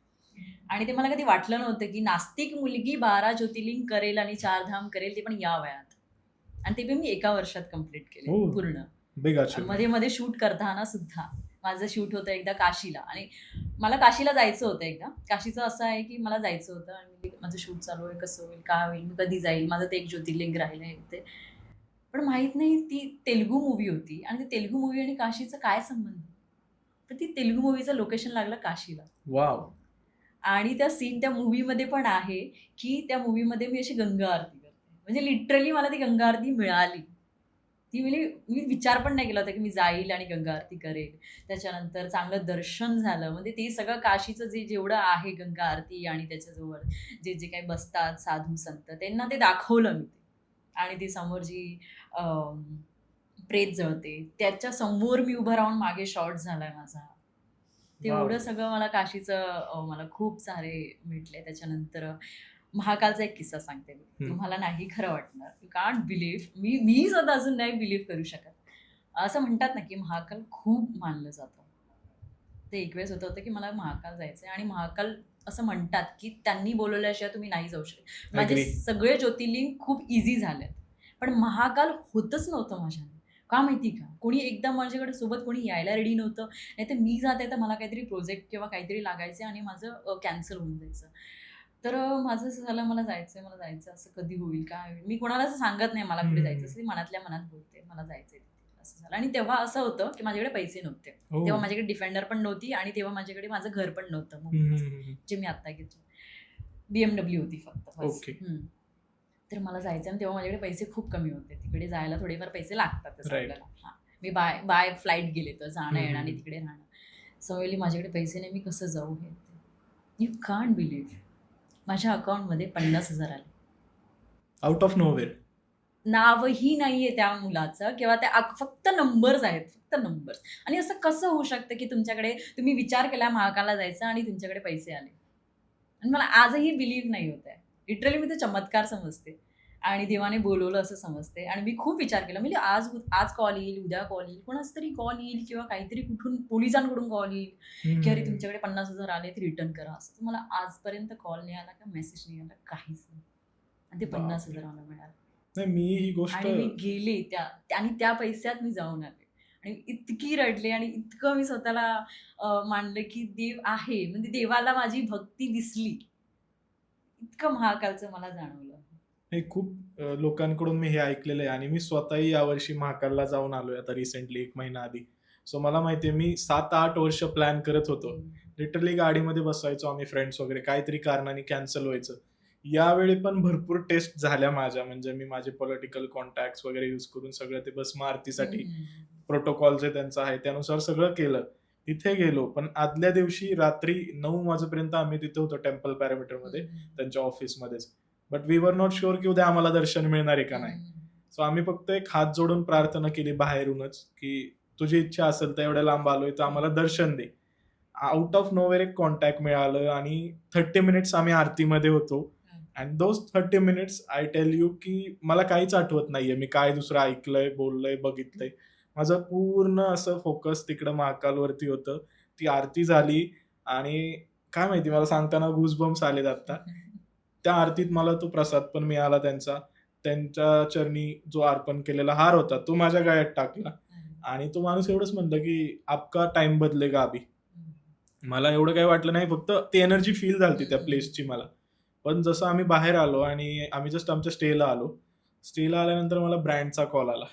आणि ते मला कधी वाटलं नव्हतं, की नास्तिक मुलगी 12 ज्योतिर्लिंग करेल आणि 4 धाम करेल, ते पण या वयात. आणि ते पण मी एका वर्षात कंप्लीट केले ओह! पूर्ण. Big achievement. मध्ये-मध्ये शूट करताना सुद्धा. माझं शूट होतं एकदा काशीला आणि मला काशीला जायचं होतं एकदा. काशीचं असं आहे, की मला जायचं होतं आणि माझं शूट चालू आहे, कसं होईल, काय होईल, मी कधी जाईल, माझं ते एक ज्योतिर्लिंग राहिलं आहे ते. पण माहीत नाही ती तेलुगू मूव्ही होती आणि ते तेलुगू मूव्ही आणि काशीचा काय संबंध? तर ती तेलुगू मूव्हीचं लोकेशन लागलं काशीला. वॉव! आणि त्या सीन त्या मूव्हीमध्ये पण आहे, की त्या मूव्हीमध्ये मी अशी गंगा आरती करते. म्हणजे लिटरली मला ती गंगा आरती मिळाली. ती मी विचार पण नाही केला होता, की मी जाईल आणि गंगा आरती करेल. त्याच्यानंतर चांगलं दर्शन झालं. म्हणजे ते सगळं काशीचं जे जेवढं आहे गंगा आरती आणि त्याच्याजवळ जे काही बसतात साधू संत त्यांना ते दाखवलं मी. आणि ती समोर जी प्रेत जळते, त्याच्या समोर मी उभं राहून मागे शॉट झालाय माझा. वॉव! तेवढं सगळं मला काशीचं मला खूप सारे भेटले. त्याच्यानंतर महाकालचा एक किस्सा सांगते मी. हं. तुम्हाला नाही खरं वाटणार. यू कान्ट बिलीव्ह मी स्वतः अजून नाही बिलीव्ह करू शकत. असं म्हणतात ना, की महाकाल खूप मानलं जातं. ते एक वेळेस होतं की मला महाकाल जायचंय आणि महाकाल असं म्हणतात, की त्यांनी बोलवल्याशिवाय तुम्ही नाही जाऊ शकत. माझे ॲग्री. सगळे ज्योतिर्लिंग खूप ईझी झालेत. पण महाकाल होतच नव्हतं माझ्याने. का माहिती का? कोणी एकदा माझ्याकडे सोबत कोणी यायला रेडी नव्हतं. नाहीतर मी जाते तर मला काहीतरी प्रोजेक्ट किंवा काहीतरी लागायचं आणि माझं कॅन्सल होऊन जायचं. तर माझं असं झालं मला जायचं असं कधी होईल, काय होईल? मी कोणाला असं सांगत नाही मला कुठे जायचं हं. असं. मनातल्या मनात बोलते, मला जायचंय तिथे. असं झालं आणि तेव्हा असं होतं, की माझ्याकडे पैसे नव्हते. तेव्हा ओह! माझ्याकडे डिफेंडर पण नव्हती आणि तेव्हा माझ्याकडे माझं घर पण नव्हतं हं, हं, मुंबईचं, हं, हं. जे मी आत्ता घेतलं. BMW होती फक्त बस. ओके. तर मला जायचं आणि तेव्हा माझ्याकडे पैसे खूप कमी होते. तिकडे जायला थोडेफार पैसे लागतातच राइट. आपल्याला. हां. मी बाय बाय फ्लाइट गेले तर जाणं हं, येणं हं, आणि हं. तिकडे राहणं. सो माझ्याकडे पैसे नाही, मी कसं जाऊ हे? यू कान्ट बिलीव्ह माझ्या अकाउंटमध्ये 50,000 आले. Out of nowhere. नावही नाहीये त्या मुलाचं किंवा त्या फक्त नंबर्स आहेत, फक्त नंबर्स. आणि असं कसं होऊ शकतं, की तुमच्याकडे तुम्ही विचार केला महाकालला जायचा आणि तुमच्याकडे पैसे आले. आणि मला आजही बिलीव्ह नाही होत आहे. लिटरली मी तो चमत्कार समजते आणि देवाने बोलवलं असं समजते आणि मी खूप विचार केला. म्हणजे आज आज कॉल येईल, उद्या कॉल येईल, कोणाचा तरी कॉल येईल किंवा काहीतरी कुठून पोलिसांकडून कॉल येईल, की "अरे हं. तुमच्याकडे 50,000 आले, ते रिटर्न करा." असं. तर मला आजपर्यंत कॉल नाही आला का मेसेज नाही आला, काहीच नाही. आणि ते बापरे! 50,000 मला मिळाले. नाही मी ही गोष्ट आणि मी गेले आणि त्या पैशात मी जाऊन आले. आणि इतकी रडले आणि इतकं मी स्वतःला मानलं, की देव आहे. म्हणजे देवाला माझी भक्ती दिसली. इतकं महाकालचं मला जाणवलं. हे खूप लोकांकडून मी हे ऐकलेलं आहे आणि मी स्वतःही यावर्षी महाकालला जाऊन आलोय आता रिसेंटली 1 महिना आधी. सो मला माहिती आहे मी 7-8 वर्ष प्लॅन करत होतो. हं. लिटरली गाडीमध्ये बसायचो आम्ही फ्रेंड्स वगैरे काहीतरी कारणाने कॅन्सल व्हायचं. यावेळी पण भरपूर टेस्ट झाल्या माझ्या म्हणजे मी माझे पॉलिटिकल कॉन्टॅक्ट्स वगैरे यूज करून सगळं ते भस्म आरतीसाठी हं. प्रोटोकॉल जे त्यांचं आहे त्यानुसार सगळं केलं. तिथे गेलो पण आदल्या दिवशी रात्री 9 वाजेपर्यंत आम्ही तिथे होतो टेम्पल पॅरामीटरमध्ये त्यांच्या ऑफिसमध्येच. But we were not sure की उद्या आम्हाला दर्शन मिळणार आहे का नाही. सो आम्ही फक्त एक हात जोडून प्रार्थना केली बाहेरूनच, की तुझी इच्छा असेल तर एवढ्या लांब आलोय तर आम्हाला दर्शन दे. आउट ऑफ नोवेअर एक कॉन्टॅक्ट मिळालं आणि 30 मिनिट्स आम्ही आरतीमध्ये होतो. And those 30 minutes I tell you की मला काहीच आठवत नाहीये. मी काय दुसरं ऐकलंय, बोललंय, बघितलंय. माझं पूर्ण असं फोकस तिकडं महाकालवरती होतं. ती आरती झाली आणि काय माहिती मला सांगताना गूजबम्प्स आलेत आत्ता. त्या आरतीत मला तो प्रसाद पण मिळाला त्यांचा. त्यांच्या चरणी जो अर्पण केलेला हार होता, तो माझ्या गळ्यात टाकला आणि तो माणूस एवढंच म्हणला, की "आपका टाइम बदलेगा अभी." मला एवढं काही वाटलं नाही, फक्त ती एनर्जी फील झाली त्या हम्म. प्लेसची मला. पण जसं आम्ही बाहेर आलो आणि आम्ही जस्ट आमच्या स्टेला आलो. स्टेला आल्यानंतर मला ब्रँडचा कॉल आला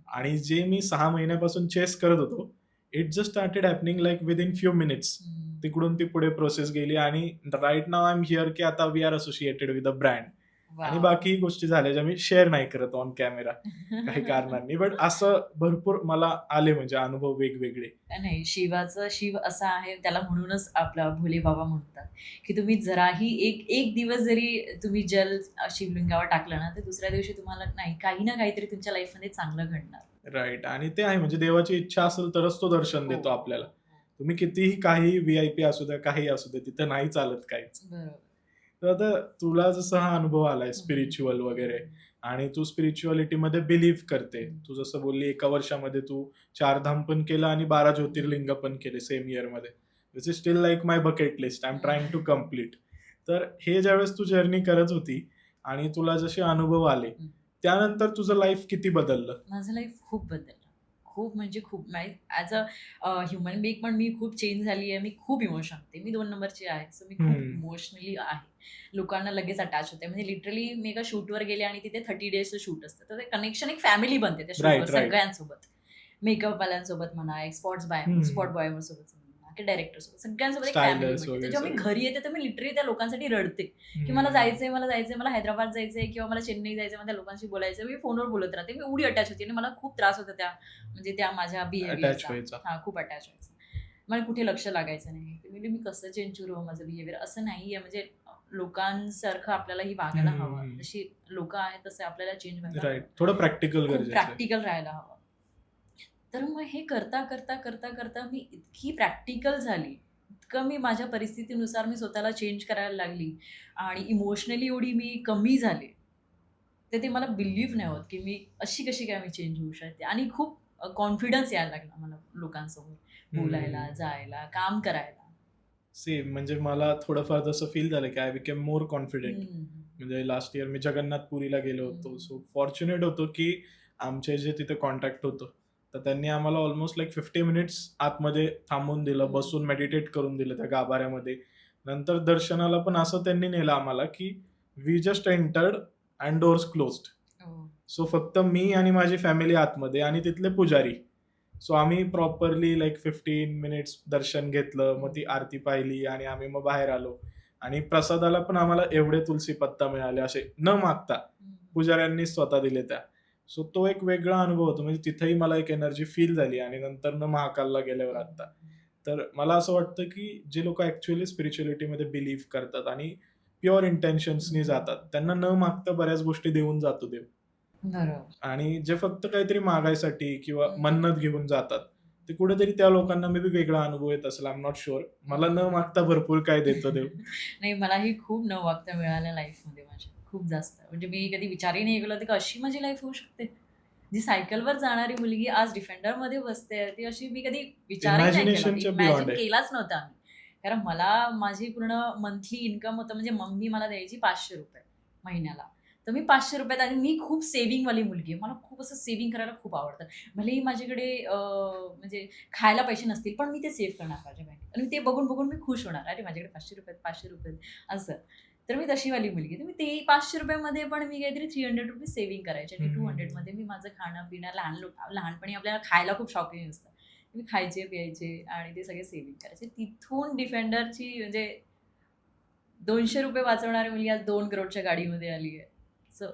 आणि जे मी 6 महिन्यापासून चेस करत होतो, it just started happening like within few minutes. तिकडून ती पुढे प्रोसेस गेली आणि right now I am here, की आता we are associated with a brand. आणि वाव. बाकी गोष्टी झाल्या ज्या मी शेअर नाही करत ऑन कॅमेरा काही कारणांनी. बट असं भरपूर मला आले म्हणजे अनुभव वेगवेगळे. नाही, शिव असा आहे, त्याला म्हणूनच आपला भोले बाबा म्हणतात, की तुम्ही जराही एक एक दिवस जरी तुम्ही जल शिवलिंगावर टाकलं ना, तर दुसऱ्या दिवशी तुम्हाला नाही काही ना काहीतरी तुमच्या लाईफमध्ये चांगलं घडणार. राइट. आणि ते आहे म्हणजे देवाची इच्छा असेल तरच तो दर्शन हो. देतो आपल्याला. तुम्ही कितीही काही व्ही-आय-पी असू द्या, काही असू द्या, तिथं नाही चालत काहीच. बरोबर. तर आता तुला जसा हा अनुभव आलाय स्पिरिच्युअल वगैरे आणि तू स्पिरिच्युअलिटीमध्ये बिलीव्ह करते. तू जसं बोलली एका वर्षामध्ये तू 4 धाम पण केलं आणि 12 ज्योतिर्लिंग पण केले सेम इयरमध्ये. This is still like my bucket list. I am trying to complete. तर हे ज्यावेळेस तू जर्नी करत होती आणि तुला जसे अनुभव आले, त्यानंतर तुझं लाईफ किती बदललं? माझं लाईफ खूप बदललं. खूप म्हणजे खूप. ॲज अ ह्युमन बीइंग पण मी खूप चेंज झाली आहे. मी खूप इमोशनल होते. मी 2 नंबरची आहे. सो मी खूप इमोशनली आहे. लोकांना लगेच अटॅच होते. म्हणजे लिटरली मी एका शूटवर गेले आणि तिथे 30 डेजचं शूट असतं. तर ते कनेक्शन एक फॅमिली बनते त्या शूटवर Right, right. सगळ्यांसोबत. मेकअपवाल्यांसोबत म्हणा, एक स्पॉट बॉय सोबत म्हणा, की डायरेक्टर सोबत सगळ्यांसोबत एक फॅमिली Stylers बनते. वगैरे तर जेव्हा मी सगळे. घरी येते तर मी लिटरली त्या लोकांसाठी रडते. की मला जायचंय, मला हैदराबाद जायचंय किंवा मला चेन्नई जायचंय, मला त्या लोकांशी बोलायचं. मी फोनवर बोलत राहते. मी एवढी अटॅच होती आणि मला खूप त्रास होता म्हणजे त्या माझ्या अटॅच बिहेवियरचा. व्हायचा. हां, खूप अटॅच व्हायचं. मला कुठे लक्ष लागायचं नाही. तर मी कसं चेंज करू माझं बिहेवियर असं नाहीये. म्हणजे लोकांसारखं आपल्यालाही वागायला हवं. जशी लोकं आहेत तसे आपल्याला चेंज व्हायला हवं. राइट. थोडं प्रॅक्टिकल खूप गरजेचं आहे. प्रॅक्टिकल राहायला हवं. तर मग हे करता मी इतकी प्रॅक्टिकल झाली. इतकं मी माझ्या परिस्थितीनुसार मी स्वतःला चेंज करायला लागली आणि इमोशनली एवढी मी कमी झाले. तर ते मला बिलीव्ह नाही होत, की मी अशी कशी काय मी चेंज होऊ शकते आणि खूप कॉन्फिडन्स यायला लागला मला लोकांसमोर बोलायला, जायला, काम करायला. सेम म्हणजे मला थोडंफार तसं फील झालं की आय बिकेम मोर कॉन्फिडेंट. हम्म. म्हणजे लास्ट इयर मी जगन्नाथपुरीला गेलो होतो. हम्म. सो फॉर्च्युनेट होतो की आमचे जे तिथे कॉन्टॅक्ट होतं, तर त्यांनी आम्हाला ऑलमोस्ट लाईक 50 मिनिट्स आतमध्ये थांबून दिलं, बसून मेडिटेट करून दिलं त्या गाभाऱ्यामध्ये. नंतर दर्शनाला पण असं त्यांनी नेलं आम्हाला की we just entered and doors closed. हो. सो फक्त मी आणि माझी फॅमिली आतमध्ये आणि तिथले पुजारी. सो आम्ही प्रॉपरली लाईक 15 मिनिट्स दर्शन घेतलं, मग ती आरती पाहिली आणि आम्ही मग बाहेर आलो. आणि प्रसादाला पण आम्हाला एवढे तुलसी पत्ता मिळाले असे न मागता पुजाऱ्यांनी स्वतः दिले त्या. सो तो एक वेगळा अनुभव होतो. म्हणजे तिथेही मला एक एनर्जी फील झाली आणि नंतर महाकालला गेल्यावर आता. तर मला असं वाटतं की जे लोक ऍक्च्युअली स्पिरिच्युअलिटीमध्ये बिलीव्ह करतात आणि प्युअर इंटेन्शन्सनी जातात, त्यांना न मागता बऱ्याच गोष्टी देऊन जातो देव. बरोबर. आणि जे फक्त काहीतरी मागायसाठी किंवा मन्नत घेऊन जातात, ते कुठेतरी त्या लोकांना मे बी वेगळा अनुभव येत असेल. I am not sure. मला न मागता भरपूर काय देतो देव. नाही, मलाही खूप न वागता मिळालं लाईफमध्ये माझ्या. खूप जास्त. म्हणजे मी कधी विचारही नाही केला होता की अशी माझी लाईफ होऊ शकते. जी सायकलवर जाणारी मुलगी आज डिफेंडरमध्ये बसते, ती अशी मी कधी विचारही नाही केला. Imaginationच्या beyond इमॅजिन आहे. केलाच नव्हता आम्ही. कारण मला माझी पूर्ण मंथली इन्कम होतं. म्हणजे मम्मी मला द्यायची ₹500 महिन्याला. तर मी ₹500 आणि मी खूप सेव्हिंगवाली मुलगी आहे. मला खूप असं सेव्हिंग करायला खूप आवडतं. भलेही माझ्याकडे म्हणजे खायला पैसे नसतील, पण मी ते सेव्ह करणार माझ्या बँकेत आणि ते बघून मी खुश होणार. अरे माझ्याकडे ₹500 असं. तर मी तशीवाली मुलगी. तर मी ते ₹500 मध्ये पण मी काहीतरी ₹300 सेव्हिंग करायचे आणि 200 मध्ये मी माझं खाणं-पिणं लहानपणी आपल्याला खायला खूप शौकीन असतं. मी खायचे, प्यायचे आणि ते सगळे सेव्हिंग करायचे. तिथून डिफेंडरची म्हणजे ₹200 वाचवणारी मुलगी आज 2 करोडच्या गाडीमध्ये आली आहे. सो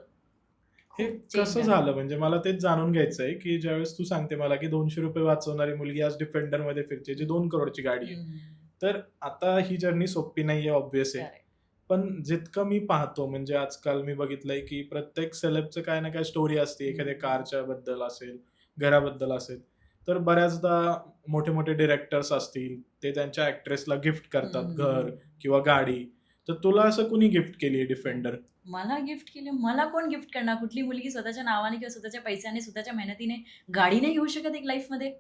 हे खूप चेंज कसं झालं? म्हणजे मला तेच जाणून घ्यायचं आहे की ज्यावेळेस तू सांगते मला की ₹200 वाचवणारी मुलगी आज डिफेंडरमध्ये फिरते, जी 2 करोडची गाडी आहे. तर आता ही जर्नी सोपी नाहीये ऑब्व्हियस आहे. पण जितकं मी पाहतो म्हणजे आजकाल मी बघितलंय की प्रत्येक सेलेबचं काय ना काय स्टोरी असते. एखाद्या कारच्या बद्दल असेल, घराबद्दल असेल. तर बऱ्याचदा मोठे-मोठे डिरेक्टर्स असतील, ते त्यांच्या ॲक्ट्रेसला गिफ्ट करतात घर किंवा गाडी. तर तुला असं कुणी गिफ्ट केली आहे डिफेंडर? मला गिफ्ट केली. मला कोण गिफ्ट करणार? कुठली मुलगी स्वतःच्या नावाने किंवा स्वतःच्या पैशाने, स्वतःच्या मेहनतीने गाडी नाही घेऊ शकत एक लाईफमध्ये?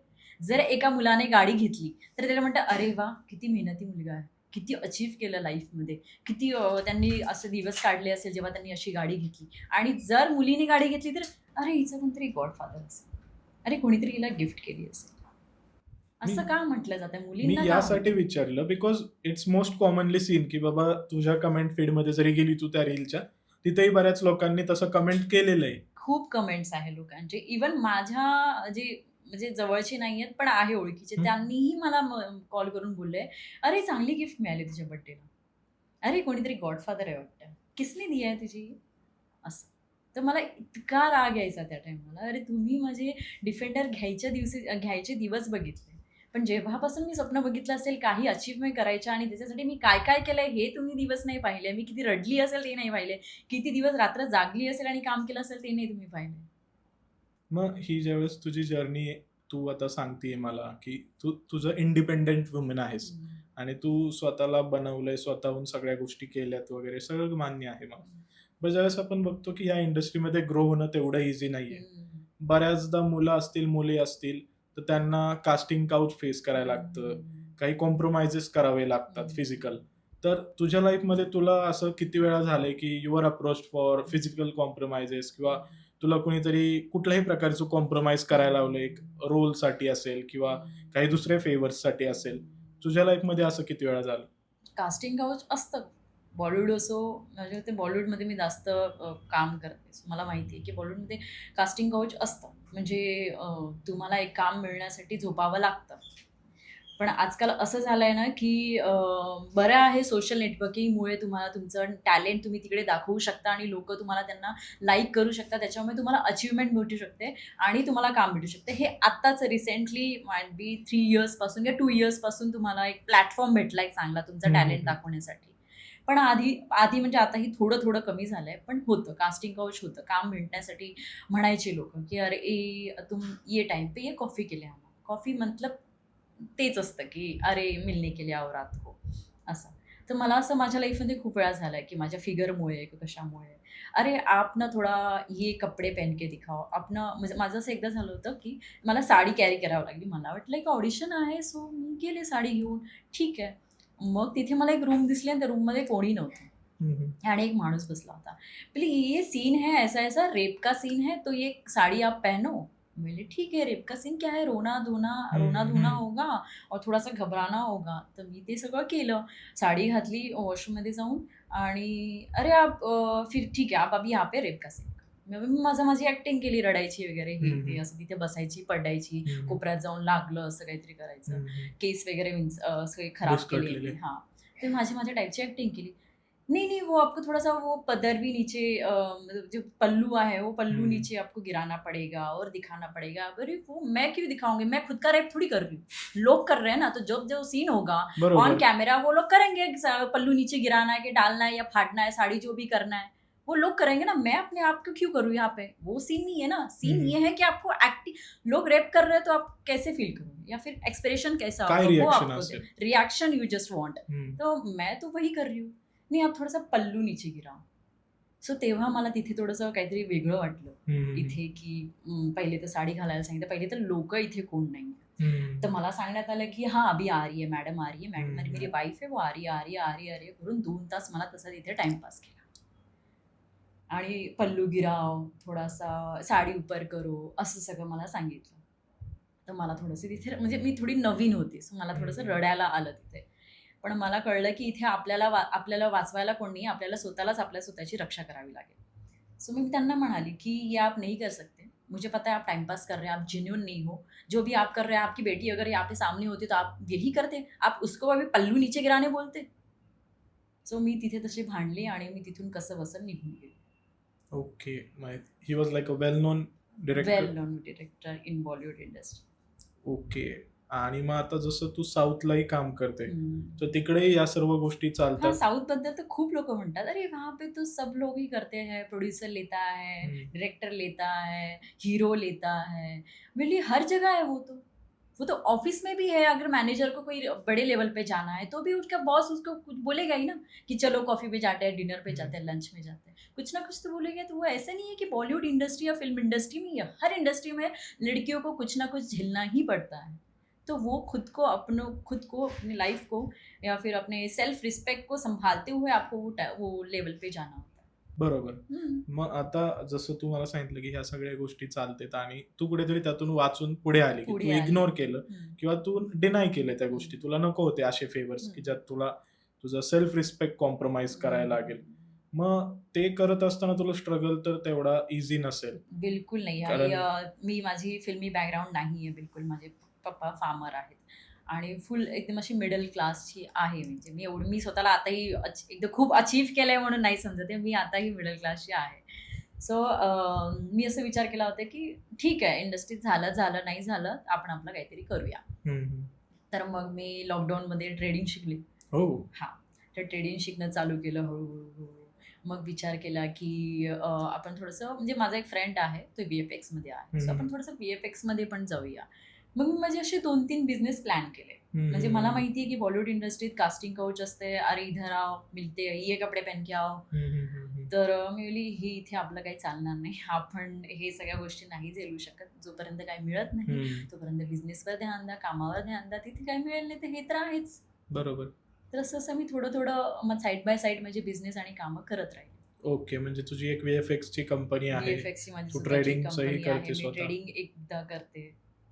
जर एका मुलाने गाडी घेतली, तर त्याला म्हणतात, "अरे वाह! किती मेहनती मुलगा आहे. किती अचीव्ह केलं लाईफमध्ये. किती त्यांनी असे दिवस काढले असेल, जेव्हा त्यांनी अशी गाडी घेतली." आणि जर मुलीने गाडी घेतली, तर "अरे, हिचा कोणतरी गॉडफादर असेल. अरे, कोणीतरी हिला गिफ्ट केली असेल." मी असं का म्हटलं जातं मी मुलींना का यासाठी म्हणतात? विचारलं because it's most commonly seen की बाबा तुझ्या कमेंट फीडमध्ये जरी गेली तू त्या रीलच्या, तिथेही बऱ्याच लोकांनी तसं कमेंट केलेलं आहे. खूप कमेंट्स आहे लोकांचे. इव्हन माझ्या जे म्हणजे जवळचे नाहीयेत, पण आहे ओळखीचे. हं. त्यांनीही मला कॉल करून बोलले, "अरे, चांगली गिफ्ट मिळाली तुझ्या बर्थडेला. अरे, कोणीतरी गॉडफादर आहे वाटतं. किसने दिया है तुझे ये?" असं. तर मला इतका राग यायचा त्या टाईमाला. अरे, तुम्ही माझे डिफेंडर घ्यायचे दिवस बघितले. पण जेव्हापासून मी स्वप्न बघितलं असेल काही अचीव्हमेंट करायच्या आणि त्याच्यासाठी मी काय-काय केलंय हे तुम्ही दिवस नाही पाहिले. मी किती रडली असेल ते नाही पाहिले. किती दिवस रात्र जागली असेल आणि काम केलं असेल ते नाही तुम्ही पाहिलंय. मग ही ज्यावेळेस तुझी जर्नी तू आता सांगतेय मला, की तू तुझं इंडिपेंडंट वुमन आहेस हं. आणि तू स्वतःला बनवलंय, स्वतःहून सगळ्या गोष्टी केल्यात वगैरे सगळं मान्य आहे मला. पण ज्यावेळेस आपण बघतो, की या इंडस्ट्रीमध्ये ग्रो होणं तेवढं ईझी नाहीये. हं. बऱ्याचदा मुलं असतील, मुली असतील, तर त्यांना कास्टिंग काउच फेस करायला लागतं. हं. काही कॉम्प्रोमाइजेस करावे लागतात हं. फिजिकल. तर तुझ्या लाईफमध्ये तुला असं किती वेळा झालंय, की you are approached for physical compromises किंवा तुला कुणीतरी कुठल्याही प्रकारचं कॉम्प्रोमाइज करायला लावलं, एक रोलसाठी असेल किंवा काही दुसऱ्या फेवर्ससाठी असेल. तुझ्या लाईफमध्ये असं किती वेळा झालं? कास्टिंग काउच असतं. बॉलिवूड असो, म्हणजे ते बॉलिवूडमध्ये मी जास्त काम करते. सो मला माहिती आहे, की बॉलिवूडमध्ये कास्टिंग काउच असतं. म्हणजे तुम्हाला एक काम मिळण्यासाठी झोपावं लागतं. पण आजकाल असं झालंय ना, की बरं आहे सोशल नेटवर्किंगमुळे तुम्हाला तुमचं टॅलेंट तुम्ही तिकडे दाखवू शकता आणि लोकं तुम्हाला त्यांना लाईक करू शकतात. त्याच्यामुळे तुम्हाला अचीव्हमेंट भेटू शकते आणि तुम्हाला काम भेटू शकते. हे आत्ताच रिसेंटली माईट बी 3 इयर्सपासून किंवा 2 इयर्सपासून तुम्हाला एक प्लॅटफॉर्म भेटला एक चांगला तुमचा हं, हं, टॅलेंट हं. दाखवण्यासाठी. पण आधी आधी म्हणजे आताही थोडं-थोडं कमी झालंय, पण होतं. कास्टिंग काउच होतं. काम भेटण्यासाठी म्हणायचे लोकं, की "अरे तुम ये टाइम पे ये कॉफी के लिए आना." कॉफी मतलब तेच असतं, की "अरे मिलने के लिए आओ रात को." असं. तर मला असं माझ्या लाईफमध्ये खूप वेळा झालंय, की माझ्या फिगरमुळे किंवा कशामुळे, "अरे आप ना थोडा ये कपडे पहन के दिखाओ." आप ना म्हणजे माझं असं एकदा झालं होतं, की मला साडी कॅरी करावी लागली. मला वाटलं एक ऑडिशन आहे, सो मी गेले साडी घेऊन. ठीक आहे. मग तिथे मला एक रूम दिसली आणि त्या रूममध्ये कोणी नव्हतं. हं, हं. आणि एक माणूस बसला होता. बोले, "ये सीन है ऐसा-ऐसा, रेप का सीन है, तो ये साड़ी आप पहनो." मैं बोली, "ठीक है, रेप का सीन क्या है? हं, रोना-धोना हं. होगा और थोडासा घबराना होगा." तर मी ते सगळं केलं. साडी घातली वॉशरूममध्ये जाऊन आणि "अरे आप फिर ठीक है, आप अभी यहाँ पे रेप का सीन." मी माझी ॲक्टिंग केली, रडायची वगैरे हे हं, ते. हं. असं तिथे बसायची, पडायची, हं, हं. कोपऱ्यात जाऊन लागलं, असं काहीतरी करायचं. हं, हं. केस वगैरे सगळे खराब केले मी. विस्कटलेले. हां. तर माझ्या टाईपची ॲक्टिंग केली. नहीं, नहीं, वो आपको थोड़ा-सा वो पदर भी नीचे मतलब जो पल्लू है, वो पल्लू हं. नीचे आपको गिराना पड़ेगा और दिखाना पड़ेगा। अरे वो मैं क्यों दिखाऊँगी? मैं खुद का रैप थोड़ी कर रही हूँ। लोग कर रहे हैं ना, तो जब जो सीन होगा ऑन बरोबर. कैमरा वो लोग करेंगे पल्लू नीचे गिराना है कि डालना है या फाड़ना है, साड़ी जो भी करना है, वो लोग करेंगे ना। मैं अपने आप को क्यों करूँ यहाँ पे? वो सीन नहीं है ना। हं, सीन हं. ये है कि आपको लोग रैप कर रहे हैं तो आप कैसे फ़ील करोगे? या फिर एक्सप्रेशन कैसा काय होगा वो रिएक्शन आपको असेल? Reaction you just want. हं. तो मैं तो वही कर रही हूँ। नहीं आप थोडासा पल्लू नीचे गिराव. सो तेव्हा मला तिथे थोडंसं काहीतरी वेगळं वाटलं. हं, हं, हं. इथे की पहिले तर साडी घालायला सांगितलं. पहिले तर लोकं इथे कोण नाहीये. हं, तर मला सांगण्यात आलं की "हाँ, अभी आ रही है, मैडम आ रही है, मैडम हं, मेरी हं. वाइफ है, वो आ रही है, आ रही है, आ रही है, आ रही है" करून 2 तास मला तसा तिथे टाईमपास केला. आणि पल्लू गिराव, थोडासा साडी ऊपर करो, असं सगळं मला सांगितलं. तर मला थोडंसं तिथे म्हणजे मी थोडी नवीन होती. सो मला हं, थोडंसं हं. रडायला आलं तिथे. पण मला कळलं की इथे आपल्याला वाचवायला कोण नाही, आपल्याला स्वतःलाच आपल्या स्वतःची रक्षा करावी लागेल. सो मी त्यांना म्हणाली की "ये आप नहीं कर सकते. मुझे पता है आप टाइम पास कर रहे हैं, आप जेन्युइन नहीं हो. जो भी आप कर रहे हैं, आपकी बेटी अगर यहाँ पे सामने होती तो आप यही करते? आप उसको अभी पल्लू नीचे गिराने बोलते?" सो मी तिथे तशी भांडली आणि मी तिथून कसंबसं निघून गेले. ओके. मग he was like a well non well director. Non director in Bollywood industry. Okay. आणि मग आता जसं तू साऊथलाही काम करते, हं. तर तिकडेही या सर्व गोष्टी हाँ, चालतात. साउथबद्दल तर खूप लोकं म्हणतात, "अरे वहाँ पे तो सब लोग ही करते हैं, प्रोड्यूसर लेता है, हं. डायरेक्टर लेता है, हीरो लेता है।" बोली हर जगह है वो तो। वो तो ऑफिस में भी है, अगर मैनेजर को कोई बड़े लेवल पे जाना है, तो भी उसका बॉस उसको कुछ बोलेगा ही ना कि चलो कॉफ़ी पे जाते हैं, डिनर पे हं. जाते हैं, लंच में जाते हैं। कुछ ना कुछ तो बोलेंगे, तो वो ऐसा नहीं है कि बॉलीवुड इंडस्ट्री या फ़िल्म इंडस्ट्री में ही है, हर इंडस्ट्री में लड़कियों को कुछ ना कुछ झेलना ही पड़ता है। तो वो खुद को, अपनी लाइफ़ को या फिर अपने सेल्फ रिस्पेक्ट को संभालते हुए आपको वो लेवल पे जाना होता है। बरोबर. हम्म. मग आता जसं तू मला सांगितलं, की ह्या सगळ्या गोष्टी चालतात आणि तू कुठेतरी त्यातून वाचून पुढे आली, की पुढे तू आली. इग्नोर केलं हम्म. किंवा तू डिनाय केल्या त्या गोष्टी. हम्म. तुला नको होते असे फेवर्स, की हम्म. ज्यात तुला तुझं सेल्फ रिस्पेक्ट कॉम्प्रोमाईज करायला लागेल. हम्म. मग ते करत असताना तुला स्ट्रगल तर तेवढा ईझी नसेल. बिलकुल नाही. आणि कारण मी माझी फिल्मी बॅकग्राऊंड नाही आहे बिलकुल. माझे पप्पा फार्मर आहेत आणि फुल एकदम अशी मिडल क्लासची आहे. म्हणजे मी स्वतःला आताही एकदम खूप अचीव केलंय म्हणून नाही समजत आहे. मी आताही मिडल क्लासची आहे. सो मी असं विचार केला होता की ठीक आहे, इंडस्ट्रीत झालं नाही झालं, आपण आपलं काहीतरी करूया. हं, तर मग मी लॉकडाऊनमध्ये ट्रेडिंग शिकली. हो. हां. तर ट्रेडिंग शिकणं चालू केलं हळू-हळू. मग विचार केला की आपण थोडंसं, म्हणजे माझा एक फ्रेंड आहे, तो व्ही-एफ-एक्समध्ये आहे. सो आपण थोडंसं व्ही-एफ-एक्समध्ये पण जाऊया. मग मी माझे असे 2-3 बिझनेस प्लॅन केले. म्हणजे मला माहिती आहे की बॉलिवूड इंडस्ट्रीत कास्टिंग काउच असते. अरे इधर आओ, मिलते हैं, ये कपडे पहन के आओ. तर मी बोलली ही इथे आपलं काही चालणार नाही. आपण हे सगळ्या गोष्टी नाही झेलू शकत. जोपर्यंत काही मिळत नाही, तोपर्यंत बिझनेसवर ध्यान द्या, कामावर ध्यान द्या. तिथे काही मिळेल नाही तर हे तर आहेच. बरोबर. तर असं मी थोडं मग साईड बाय साईड म्हणजे बिझनेस आणि कामं करत राहिले. ओके. म्हणजे तुझी एक व्ही-एफ-एक्सची कंपनी आहे. व्ही-एफ-एक्सची माझी तू स्वतःची ट्रेडिंगचंही कंपनी आहे. करते मी स्वतः. ट्रेडिंग एकदा करते.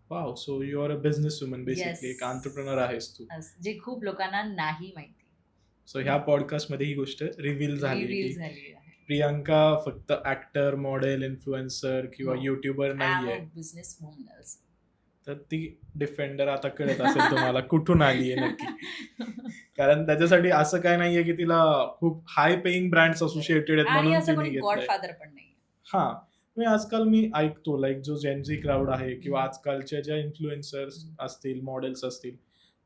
Wow! So you are a business woman yes. Basically. एक एंटरप्रेन्योर आहेस तू. जे खूप लोकांना नाही माहिती. सो ह्या पॉडकास्टमध्ये ही गोष्ट रिव्हील झाली, रिव्हील की झाली आहे. प्रियांका फक्त ॲक्टर, मॉडेल, इन्फ्लुएन्सर किंवा No. यूट्यूबर आय एम नाहीये. A business woman also. तर ती डिफेंडर आता कळत असेल तुम्हाला कुठून आलीये नक्की. कारण त्याच्यासाठी असं काय नाहीये, की तिला खूप हाय पेइंग ब्रँड्स असोसिएटेड आहेत आणि म्हणून असं तिने कोणी घेतलंय. गॉडफादर पण नाही. हां. मी आजकाल ऐकतो जो जेन झी क्राउड आहे किंवा आजकालच्या ज्या इन्फ्लुएन्सर्स असतील, मॉडेल्स असतील,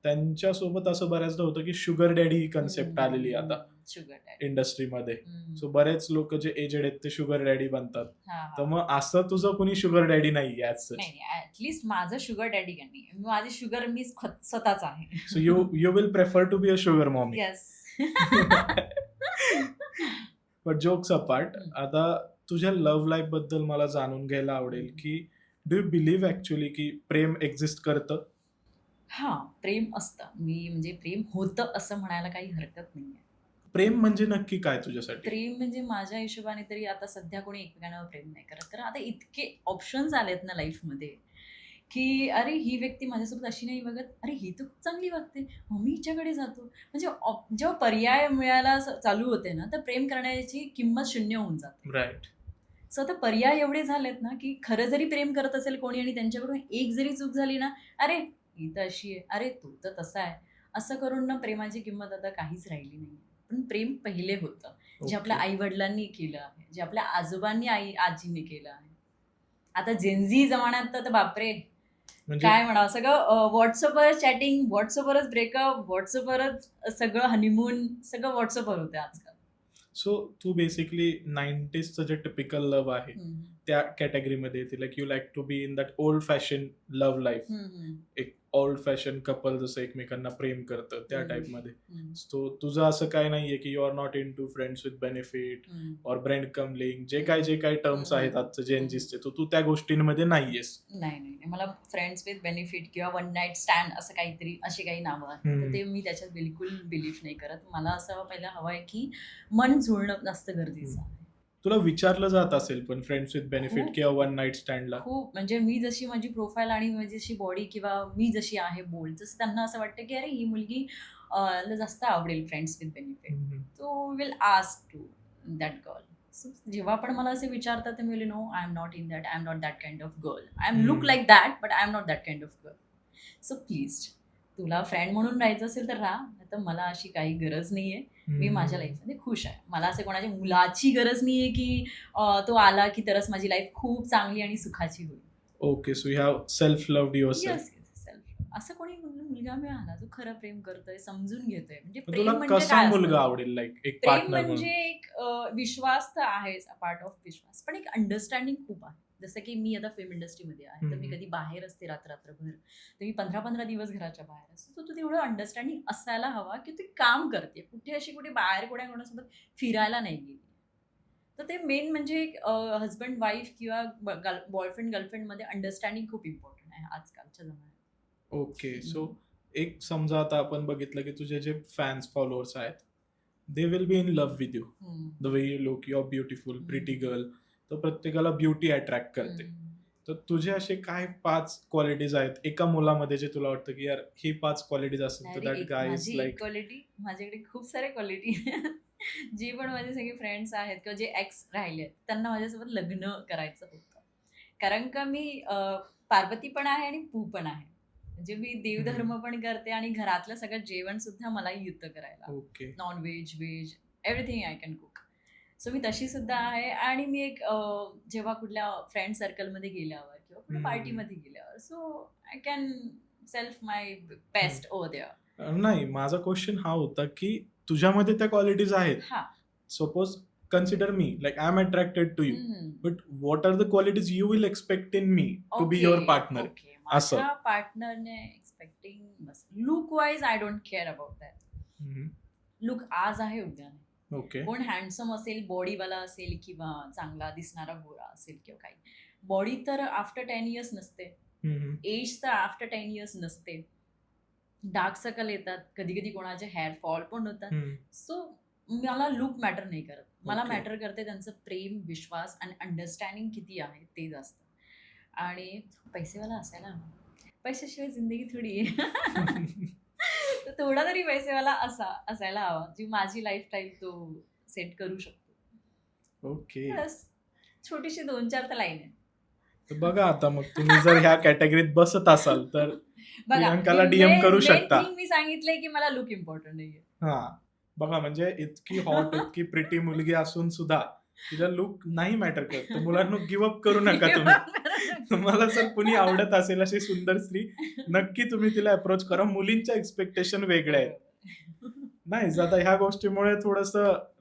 त्यांच्यासोबत असं बऱ्याचदा होतं, की शुगर डॅडी ही कन्सेप्ट आलेली आहे आता शुगर डॅडी. इंडस्ट्रीमध्ये. सो बरेच लोकं जे एजेड आहेत ते शुगर डॅडी बनतात. हां, तर हां. मग असं तुझं कोणी शुगर डॅडी नाहीये ॲज सच. नाही, ॲटलीस्ट माझं शुगर डॅडी नाही. माझी शुगर मी स्वतःच आहे. So you will prefer to be a sugar mommy. Yes. But jokes apart, आता तुझ्या लव्ह लाईफ बद्दल मला जाणून घ्यायला आवडेल, की डू यू बिलीव्ह ॲक्चुअली की प्रेम एक्झिस्ट करतं? हां, प्रेम असतं. म्हणजे प्रेम होतं असं म्हणायला काही हरकत नाहीये. प्रेम म्हणजे नक्की काय तुझ्यासाठी? प्रेम म्हणजे माझ्या हिशोबाने तरी आता सध्या कोणी एकमेकांवर प्रेम नाही करत. कारण आता इतके ऑप्शन्स आलेत ना लाईफमध्ये, की अरे ही व्यक्ती माझ्यासोबत अशी नाही वागत, अरे ही तर खूप चांगली वागते, मग मी हिच्याकडे जातो. म्हणजे जेव्हा पर्याय मिळायला चालू होते ना, तर प्रेम करण्याची किंमत शून्य होऊन जाते. राइट. सो आता पर्याय एवढे झालेत ना, की खरं जरी प्रेम करत असेल कोणी आणि त्यांच्याकडून एक जरी चूक झाली ना, अरे ही तर अशी आहे, अरे तू तर तसा आहे. असं करून ना प्रेमाची किंमत आता काहीच राहिली नाही. पण प्रेम पहिले होतं. जे आपल्या ओके. आई-वडिलांनी केलं आहे, जे आपल्या आजोबांनी आजींनी केलं आहे. आता जेन-झी जमान्यात तर बापरे! म्हणजे काय म्हणावं, सगळं WhatsAppवर चॅटिंग, WhatsAppवरच ब्रेकअप, WhatsAppवरच सगळं हनीमून, सगळं WhatsAppवर होतं आजकाल. सो तू बेसिकली 90sचं जे टिपिकल लव्ह आहे, हं. त्या कॅटेगरीमध्ये येते. Like you like to be in that old fashion love life. हं. एक ओल्ड फॅशन कपल जसं एकमेकांना प्रेम करतं त्या हम्म. टाईपमध्ये. हं. सो तुझं असं काय नाहीये, की you are not into friends with benefit हं. और ब्रेंड कम लिंक, जे काही टर्म्स आहेत आजचं जेन झीचे, तू त्या गोष्टींमध्ये नाहीयेस. नाही. मला फ्रेंड्स विथ बेनिफिट किंवा वन नाईट स्टँड असं काहीतरी, अशी काही नावं आहेत. तर ते मी त्याच्यात बिलकुल बिलीव्ह नाही करत. मला असं पहिलं हवं आहे, की मन जुळणं जास्त गरजेचं आहे. तुला विचारलं जात असेल पण फ्रेंड्स विथ बेनिफिट खूप. किंवा वन नाईट स्टँडला? खूप, म्हणजे मी जशी माझी प्रोफाईल आणि माझी जशी बॉडी किंवा मी जशी आहे बोल्ड, तसं त्यांना असं वाटतं की अरे ही मुलगी ला जास्त आवडेल फ्रेंड्स विथ बेनिफिट. तो will ask to that girl. So जेव्हा पण मला असे विचारतात तर मी बोलले no, I am not in that, I am not that kind of girl. I am look like that but I am not that kind of girl. So please, तुला friend म्हणून राहायचं असेल तर राहा, नाही तर मला अशी काही गरज नाहीये. मी माझ्या लाईफमध्ये खुश आहे. मला असं कोणाच्या मुलाची गरज नाहीये की तो आला की तरच माझी लाईफ खूप चांगली आणि सुखाची होईल. Okay, so you have self loved yourself. Yes, self. असं कोणी मुलगा मिळाला जो खरं प्रेम करतोय, समजून घेतोय. म्हणजे तुला प्रेम म्हणजे कसा काय मुलगा असतं? आवडेल, लाईक एक प्रेम पार्टनर म्हणजे म्हणून? एक विश्वास तर आहेच, अ पार्ट ऑफ विश्वास, पण एक अंडरस्टँडिंग खूप आहे. जसं की मी आता फिल्म इंडस्ट्रीमध्ये आहे, तर मी कधी बाहेर असते रात्रभर, तर मी 15-15 दिवस घराच्या बाहेर असते. तर तू तेवढं अंडरस्टँडिंग असायला हवा की तू काम करते, कुठे बाहेर कोणासोबत फिरायला नाही गेली. तर ते मेन म्हणजे एक हजबंड वाईफ किंवा बॉयफ्रेंड गर्लफ्रेंडमध्ये अंडरस्टँडिंग खूप इम्पॉर्टंट आहे आजकालच्या जमान्यात. ओके, सो एक समजा आता आपण बघितलं की तुझे जे फॅन्स फॉलोअर्स आहेत they will be in love with you. Hmm. The way you look, your beautiful, pretty hmm. Girl. तर प्रत्येकाला ब्युटी अट्रॅक्ट करते. हम्म. तर तुझे असे काय 5 क्वालिटीज आहेत एका मुलामध्ये जे तुला वाटतं की यार ही 5 क्वालिटीज असेल तर अरे दॅट गाय इज माझी एक लाईक. क्वालिटी, माझ्याकडे खूप सारे क्वालिटी जी पण माझे सगळे फ्रेंड्स आहेत किंवा जे एक्स राहिले आहेत त्यांना माझ्यासोबत लग्न करायचं होतं. कारण का मी पार्वती पण आहे आणि पू पण आहे. म्हणजे मी देवधर्म पण करते आणि घरातलं सगळं जेवण सुद्धा मला येतं करायला. Okay. Non veg, veg, everything I can cook. So मी तशी सुद्धा आहे. आणि मी एक जेव्हा कुठल्या फ्रेंड सर्कलमध्ये गेल्यावर किंवा कुठल्या पार्टीमध्ये गेल्यावर so I can self my best over there. नाही, माझा क्वेश्चन हा होता की तुझ्यामध्ये त्या क्वालिटीज आहेत. हा. सपोज कन्सिडर मी like I am attracted to you, hmm. But what are the qualities you will expect in me to be okay, your partner? Okay. असं. माझ्या पार्टनरने एक्सपेक्टिंग बस look wise I don't care about that. Look आज आहे उद्या नाही. Okay. कोण handsome असेल, बॉडीवाला असेल किंवा चांगला दिसणारा गोरा असेल किंवा काही. बॉडी तर आफ्टर 10 इयर्स नसते, एज तर आफ्टर 10 इयर्स नसते. डार्क सर्कल येतात, कधी कधी कोणाचे हेअर फॉल पण होतात. सो मला लुक मॅटर नाही करत. मला Okay. मॅटर करते त्यांचं प्रेम, विश्वास आणि अंडरस्टँडिंग किती आहे ते जास्त. आणि पैसेवाला असायला हवा. पैशाशिवाय जिंदगी थोडी आहे. तर थोडा तरी पैसेवाला असायला हवा जी माझी लाईफस्टाईल तो सेट करू शकतो. ओके. बस छोटीशी 2-4 तर लाईन आहे. तर बघा आता मग तुम्ही जर ह्या कॅटेगरीत बसत असाल तर बघा, प्रियांकाला DM करू शकता. मी सांगितलंय की मला लुक इम्पॉर्टंट नाहीये. हा, बघा म्हणजे इतकी हॉट इतकी प्रिटी मुलगी असून सुद्धा तिला लुक नाही मॅटर करत. तर मुलांना गिव्ह अप करू नका तुम्ही. तुम्हाला जर कुणी आवडत असेल अशी सुंदर स्त्री, नक्की तुम्ही तिला अप्रोच करा. मुलींच्या एक्सपेक्टेशन वेगळ्या आहेत. नाही, आता ह्या गोष्टीमुळे थोडस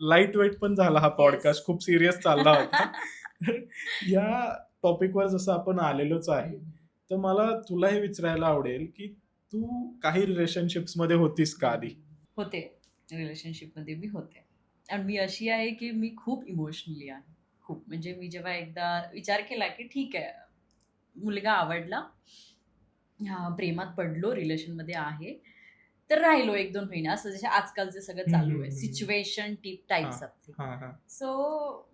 लाईट वेट पण झाला हा पॉडकास्ट. Yes. खूप सिरियस चालला होता. तर या टॉपिकवर जसं आपण आलेलोच आहे, तर मला तुला हे विचारायला आवडेल की तू काही रिलेशनशिप्स मध्ये होतीस का आधी? होते, रिलेशनशिपमध्ये मी होते. आणि मी अशी आहे की मी खूप इमोशनली आहे. खूप म्हणजे मी जेव्हा एकदा विचार केला की ठीक आहे, मुलगा आवडला, प्रेमात पडलो, रिलेशनमध्ये आहे, तर राहिलो 1-2 महिने. असं जसे आजकालचे सगळं चालू आहे, सिच्युएशन टाईप्स हा. सो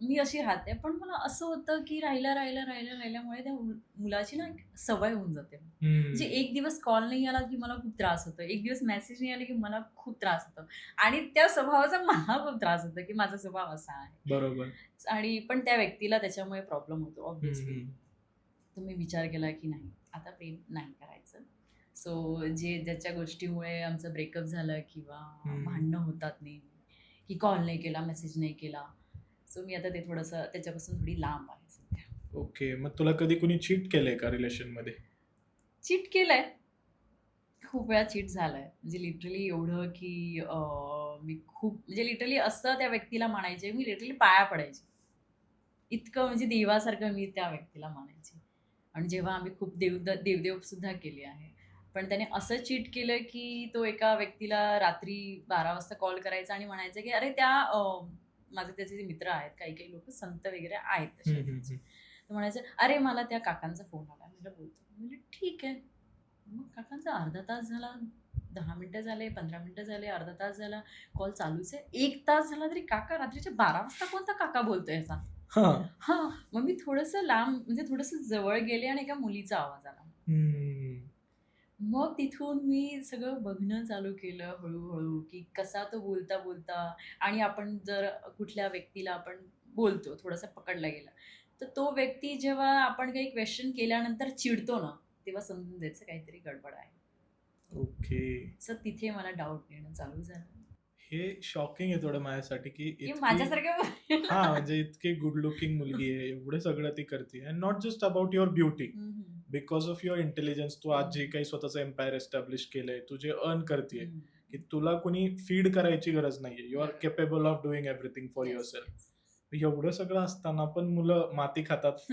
मी अशी राहते. पण मला असं होतं की राहिल्यामुळे त्या मुलाची ना एक सवय होऊन जाते. म्हणजे एक दिवस कॉल नाही आला की मला खूप त्रास होतो, एक दिवस मेसेज नाही आला की मला खूप त्रास होतो. आणि त्या स्वभावाचा मला खूप त्रास होतो की माझा स्वभाव असा आहे. बरोबर. आणि पण त्या व्यक्तीला त्याच्यामुळे प्रॉब्लेम होतो ऑब्व्हियसली. तर मी विचार केला की नाही, आता प्रेम नाही करायचं. सो ज्याच्या गोष्टीमुळे आमचं ब्रेकअप झालं किंवा भांडणं होतात नेहमी, की कॉल नाही केला, मेसेज नाही केला, सो मी आता ते थोडंसं त्याच्यापासून थोडी लांब आहे सध्या. ओके. मग तुला कधी कुणी चीट केलंय का रिलेशन मध्ये? चीट केलंय, खूप वेळा चीट झालंय. म्हणजे लिटरली एवढं की मी खूप म्हणजे लिटरली असं त्या व्यक्तीला म्हणायचे, मी लिटरली पाया पडायचे. इतकं म्हणजे देवासारखं मी त्या व्यक्तीला मानायचे. आणि जेव्हा आम्ही खूप देवदेव सुद्धा केले आहे, पण त्याने असं चीट केलं की तो एका व्यक्तीला रात्री 12 वाजता कॉल करायचा आणि म्हणायचं की अरे त्या माझे त्याचे जे मित्र आहेत, काही काही लोक संत वगैरे आहेत तसे, तर म्हणायचं अरे मला त्या काकांचा फोन आला, म्हटलं बोलतो. म्हणजे ठीक आहे. मग काकांचा अर्धा तास झाला, 10 मिनिटं झाले, 15 मिनिटं झाले, अर्धा तास झाला, कॉल चालूच आहे. 1 तास झाला तरी काका रात्रीच्या 12 वाजता कोणता काका बोलतोय याचा? हा. मग मी थोडंसं लांब म्हणजे थोडंसं जवळ गेले आणि एका मुलीचा आवाज आला. मग तिथून मी सगळं बघणं चालू केलं हळूहळू की कसा तो बोलता आणि आपण जर कुठल्या व्यक्तीला आपण बोलतो, थोडासा पकडला गेला, तर तो व्यक्ती जेव्हा आपण काही क्वेश्चन केल्यानंतर चिडतो ना, तेव्हा समजून जायचं काहीतरी गडबड आहे. ओके. सो तिथे मला डाऊट येणं चालू झालं. हे शॉकिंग आहे थोडं माझ्यासाठी की माझ्यासारखं हा, म्हणजे इतकी गुड लुकिंग मुलगी आहे, एवढं सगळं ती करते. And not just about your beauty, because of your intelligence. तू आज जे काही स्वतःचं एम्पायर एस्टॅब्लिश केलंय, तू जे अर्न करतेय, की तुला कोणी फीड करायची गरज नाहीये. You are capable of doing everything for yourself. एवढं सगळं असताना पण मुलं माती खातात.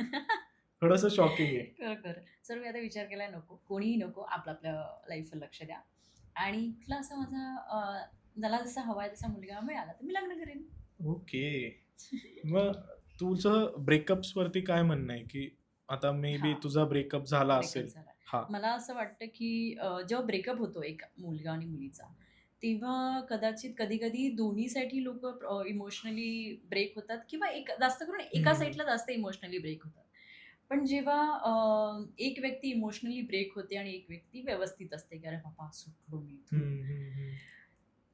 थोडंसं शॉकिंग आहे. खरं. सर मी आता विचार केलाय, नको कोणीही नको, आपल्या लाईफवर लक्ष द्या. आणि कुठला असा माझा मला जसा हवाय तसा मुलगा मिळाला तर मी लग्न करेन. ओके. मग तुझं ब्रेकअप्स वरती काय म्हणणं आहे की आता मे बी तुझा ब्रेकअप झाला असेल? मला असं वाटतं की जेव्हा ब्रेकअप होतो एक मुलगा आणि मुलीचा, तेव्हा कदाचित कधी-कधी दोन्हीसाठी लोकं इमोशनली ब्रेक होतात किंवा जास्त करून एका हं. साइडला जास्त इमोशनली ब्रेक होतात. पण जेव्हा एक व्यक्ती इमोशनली ब्रेक होते आणि एक व्यक्ती व्यवस्थित असते, की "अरे बाबा, सुटलो मी हं, इथून." हं, हं.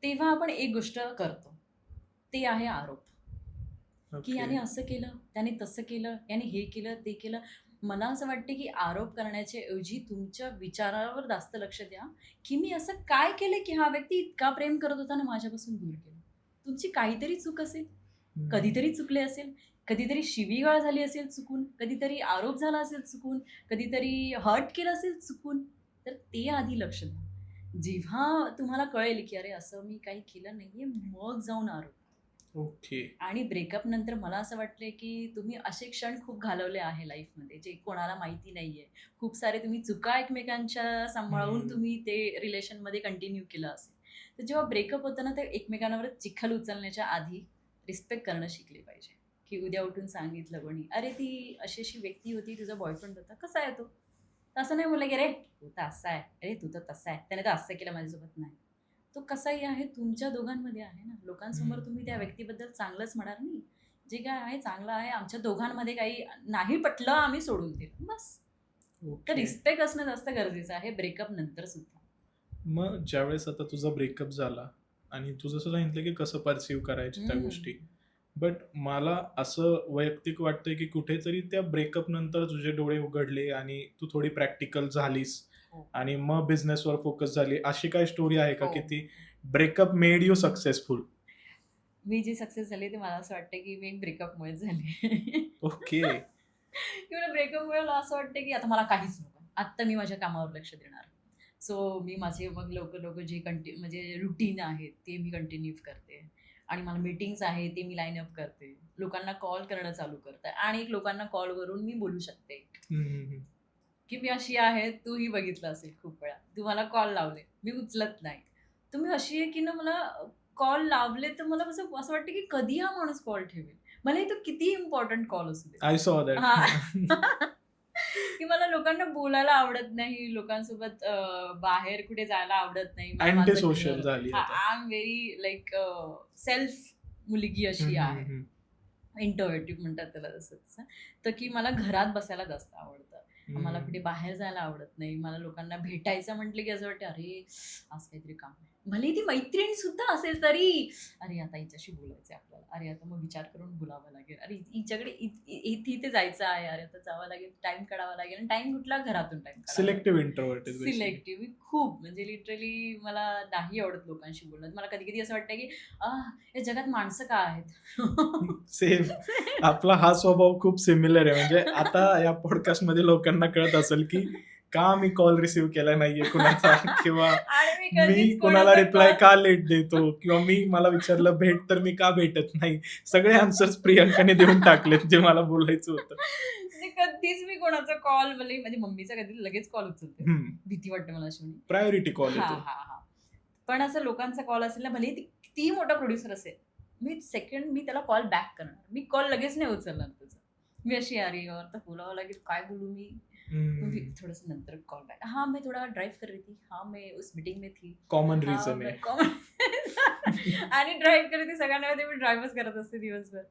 तेव्हा आपण एक गोष्ट करतो. ते आहे आरोप. की ओके. याने असं केलं, त्याने तसं केलं, याने हे केलं, ते केलं. मला असं वाटतं की आरोप करण्याच्या ऐवजी तुमच्या विचारावर जास्त लक्ष द्या, की मी असं काय केलं की हा व्यक्ती इतका प्रेम करत होता आणि माझ्यापासून दूर गेला. तुमची काहीतरी चूक असेल, हं. कधीतरी चुकले असेल, कधीतरी शिवीगाळ झाली असेल चुकून, कधीतरी आरोप झाला असेल चुकून, कधीतरी हर्ट केलं असेल चुकून, तर ते आधी लक्ष द्या. जेव्हा तुम्हाला कळेल की अरे असं मी काही केलं नाहीये, मग जाऊन आरोप. ओके. आणि ब्रेकअप नंतर मला असं वाटलंय, की तुम्ही असे क्षण खूप घालवले आहे लाईफमध्ये, जे कोणाला माहिती नाहीये. खूप सारे तुम्ही चुका एकमेकांच्या सांभाळून हं. तुम्ही ते रिलेशनमध्ये कंटिन्यू केलं असेल. तर जेव्हा ब्रेकअप होतं ना, ते एकमेकांवर चिखल उचलण्याच्या आधी रिस्पेक्ट करणं शिकले पाहिजे, की उद्या उठून सांगितलं कोणी, "अरे, ती अशी-अशी व्यक्ती होती, तुझा बॉयफ्रेंड होता. कसा आहे तो?" तर असं नाही बोललं, की "अरे, तू तर असा आहे. अरे, तू तर तसा आहे. त्याने तर असं केलं माझ्यासोबत." नाही. तो कसाही आहे तुमच्या दोघांमध्ये आहे ना. लोकांसमोर हं. तुम्ही त्या व्यक्तीबद्दल चांगलंच म्हणणार नाही. जे काय आहे चांगलं आहे. आमच्या दोघांमध्ये काही नाही पटलं, आम्ही सोडून दिलं. बस. तर ओके. रिस्पेक्ट असणं जास्त गरजेचं आहे ब्रेकअप नंतर सुद्धा. मग ज्यावेळेस आता तुझा ब्रेकअप झाला आणि तू जसं सांगितलं की कसं परसीव्ह करायचे त्या हं. गोष्टी. बट मला असं वैयक्तिक वाटतंय की कुठेतरी त्या ब्रेकअप नंतर तुझे डोळे उघडले आणि तू थोडी प्रॅक्टिकल झालीस हो. आणि मग बिझनेसवर फोकस झाली. अशी काही स्टोरी आहे का हो. की ती ब्रेकअप मेड यू सक्सेसफुल? मी जी सक्सेस झाली ते मला असं वाटतं, की मी एक ब्रेकअपमुळेच झाली. ओके. की मला ब्रेकअपमुळे मला असं वाटतं, की आता मला काहीच नको. आत्ता मी माझ्या कामावर लक्ष देणार. सो मी माझे मग लवकर-लवकर जे म्हणजे रुटीन आहे ते मी कंटिन्यू करते आणि मला मीटिंग्स आहे ते मी लाईन अप करते. लोकांना कॉल करणं चालू करते आणि एक लोकांना कॉलवरून मी बोलू शकते, हं, हं, हं. की मी अशी आहे, तूही बघितलं असेल खूप वेळा. तू मला कॉल लावले, मी उचलत नाही. तुम्ही अशी आहे, की ना मला कॉल लावले तर मला असं असं वाटतं, की कधी हा माणूस कॉल ठेवेल. भलेही तो किती इम्पोर्टंट कॉल असू दे. I saw that. हां. की मला लोकांना बोलायला आवडत नाही. लोकांसोबत बाहेर कुठे जायला आवडत नाही. मला अँटी माझं सोशल घर झाली हां, आता. I am very like self मुलगी हं, अशी हं, आहे. हं. इंट्रोव्हर्टिव्ह म्हणतात त्याला तसं. तर की मला घरात बसायला जास्त आवडतं. मला कुठे हं. बाहेर जायला आवडत नाही. मला लोकांना भेटायचं म्हटलं की असं वाटतं, "अरे, आज काहीतरी काम आहे." भलेही ती मैत्रीण सुद्धा असेल तरी, "अरे, आता हिच्याशी बोलायचंय आपल्याला. अरे, आता मग विचार करून बोलावं लागेल. अरे, हिच्याकडे इथे जायचं आहे. अरे, आता जावं लागेल, टाईम काढावा लागेल." आणि टाईम कुठला? घरातून टाईम काढावा लागेल. Selective introvert is basically. Selective. मी खूप म्हणजे लिटरली मला नाही आवडत लोकांशी बोलणं. मला कधी-कधी असं वाटतं की या जगात माणसं का आहेत? सेम. आपला हा स्वभाव खूप सिमिलर आहे. म्हणजे आता या पॉडकास्टमध्ये लोकांना कळत असेल, की का मी कॉल रिसीव्ह केला नाहीये कुणाचा किंवा आणि मी मी कधीच कुणाला कोणाचा रिप्लाय कॉल का लेट देतो किंवा मी मला विचारलं भेट तर मी का भेटत नाही. सगळे आन्सर्स प्रियंकाने देऊन टाकलेत जे मला बोलायचं होतं. म्हणजे कधीच मी कोणाचा कॉल भले माझ्या मम्मीचा कधी लगेच कॉल उचलते. हं. भीती वाटते मला अशी म्हणून. प्रायोरिटी कॉल हां, येतो. हां, हां. पण असं लोकांचा कॉल असेल ना, भलेही ती कितीही मोठा प्रोड्युसर असेल, मी त्याला कॉल बॅक करणार. मी कॉल लगेच नाही उचलणार त्याचा. मी अशी "अरे यार, आता बोलावं लागेल, काय बोलू मी?" मग हं. थोडंसं नंतर कॉल बैक हाँ, मैं थोड़ा ड्राइव कर रही थी. हाँ, मैं उस मीटिंग में थी. कॉमन हाँ, रिझन मैं आहे. कॉमन आणि ड्राईव्ह करत होती सगळ्यांना माहिती मी ड्राईव्हच करत असते दिवसभर.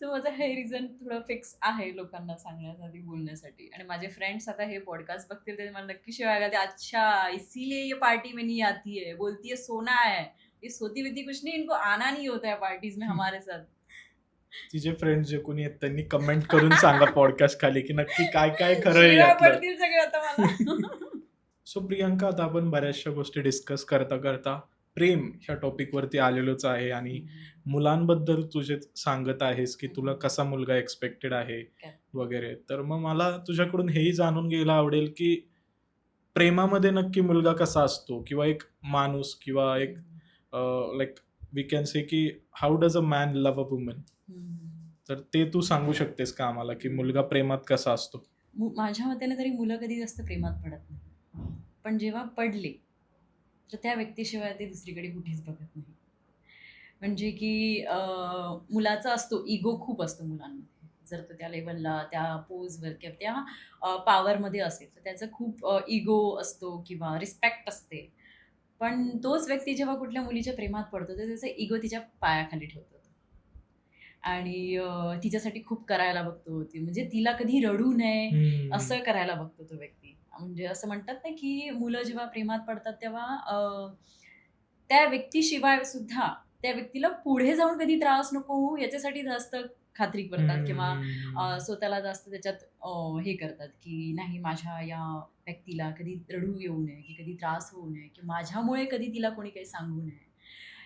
तर माझं हे रिझन थोडं फिक्स आहे लोकांना सांगण्यासाठी, बोलण्यासाठी आणि माझे फ्रेंड्स आता हे पॉडकास्ट बघतील ते मला नक्की शिवाय घालतील, "अच्छा, इसीलिए ये पार्टी में नहीं आती है. बोलती है सोना है. ये सोती-वेती कुछ नहीं, इनको आना नहीं होता है पार्टीज में हमारे साथ." तिचे फ्रेंड्स जे कोणी आहेत त्यांनी कमेंट करून सांगा पॉडकास्ट खाली, की नक्की काय-काय खरं आहे शिव्या यातलं. पडतील सगळे आता मला. सो प्रियंका आता आपण बऱ्याचशा गोष्टी डिस्कस करता प्रेम ह्या टॉपिकवरती आलेलोच आहे आणि मुलांबद्दल तुझे सांगत आहेस, की तुला कसा मुलगा एक्सपेक्टेड आहे वगैरे. तर मग मला तुझ्याकडून हेही जाणून घ्यायला आवडेल, की प्रेमामध्ये नक्की मुलगा कसा असतो? किंवा एक माणूस किंवा एक लाइक वी कॅन से की how does a man love a woman? तर ते तू सांगू शकतेस का आम्हाला, की मुलगा प्रेमात कसा असतो? माझ्या मतेने तरी मुलं कधी जास्त प्रेमात पडत नाही. पण जेव्हा पडले, तर त्या व्यक्तीशिवाय ते दुसरीकडे कुठेच बघत नाही. म्हणजे की मुलाचा असतो, इगो खूप असतो मुलांमध्ये. जर तो त्या लेव्हलला, त्या पोजवर किंवा त्या पॉवरमध्ये असेल, तर त्याचा खूप इगो असतो किंवा रिस्पेक्ट असते. पण तोच व्यक्ती जेव्हा कुठल्या मुलीच्या प्रेमात पडतो तर त्याचा इगो तिच्या पायाखाली ठेवतो आणि तिच्यासाठी खूप करायला बघतो ती, म्हणजे तिला कधी रडू नये हम्म. असं करायला बघतो तो व्यक्ती. म्हणजे असं म्हणतात ना, की मुलं जेव्हा प्रेमात पडतात तेव्हा त्या व्यक्तीशिवाय सुद्धा त्या व्यक्तीला पुढे जाऊन कधी त्रास नको होऊ याच्यासाठी जास्त खात्री करतात किंवा हम्म. स्वतःला जास्त त्याच्यात हे करतात, की नाही माझ्या या व्यक्तीला कधी रडू येऊ नये, की कधी त्रास होऊ नये, की माझ्यामुळे कधी तिला कोणी काही सांगू नये.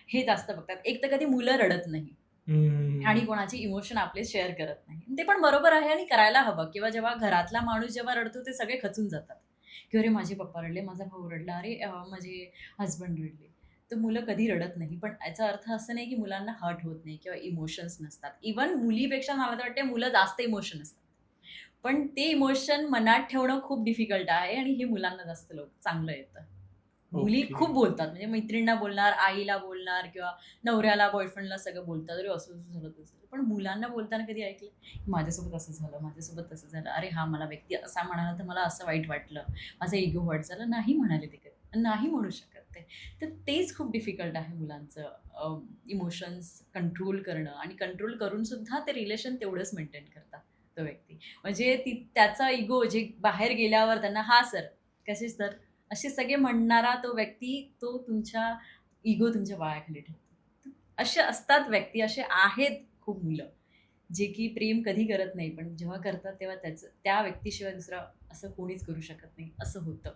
हे जास्त बघतात. एक तर कधी मुलं रडत नाही. आणि हम्म. कोणाचे इमोशन आपले शेअर करत नाही. ते पण बरोबर आहे आणि करायला हवं किंवा जेव्हा घरातला माणूस जेव्हा रडतो ते सगळे खचून जातात, की "अरे माझे पप्पा रडले, माझा भाऊ रडला, अरे माझे हसबंड रडले." तर मुलं कधी रडत नाही. पण याचा अर्थ असं नाही की मुलांना हर्ट होत नाही किंवा इमोशन्स नसतात. इव्हन मुलीपेक्षा मला तर वाटते मुलं जास्त इमोशन असतात. पण ते इमोशन मनात ठेवणं खूप डिफिकल्ट आहे आणि हे मुलांना जास्त चांगलं येतं. मुली ओके. खूप बोलतात म्हणजे मैत्रिणींना बोलणार, आईला बोलणार किंवा नवऱ्याला, बॉयफ्रेंडला सगळं बोलतात. अरे असं-असं झालं, तसं झालं. पण मुलांना बोलताना कधी ऐकलं? माझ्यासोबत असं झालं, माझ्यासोबत तसं झालं. अरे हा मला व्यक्ती असा म्हणाला तर मला असं वाईट वाटलं. माझा इगो हर्ट झाला. नाही म्हणाले ते कधी. नाही म्हणू शकत ते. तर तेच खूप डिफिकल्ट आहे मुलांचं इमोशन्स कंट्रोल करणं आणि कंट्रोल करून सुद्धा ते रिलेशन तेवढंच मेंटेन करतात तो व्यक्ती. म्हणजे त्याचा इगो जे बाहेर गेल्यावर त्यांना "हां सर, कसे सर?" असे सगळे म्हणणारा तो व्यक्ती तो तुमच्या इगो तुमच्या पायाखाली ठेवतो. असे असतात व्यक्ती, असे आहेत खूप मुलं, जे की प्रेम कधी करत नाही. पण जेव्हा करतात तेव्हा त्या व्यक्तीशिवाय दुसरं असं कोणीच करू शकत नाही, असं होतं.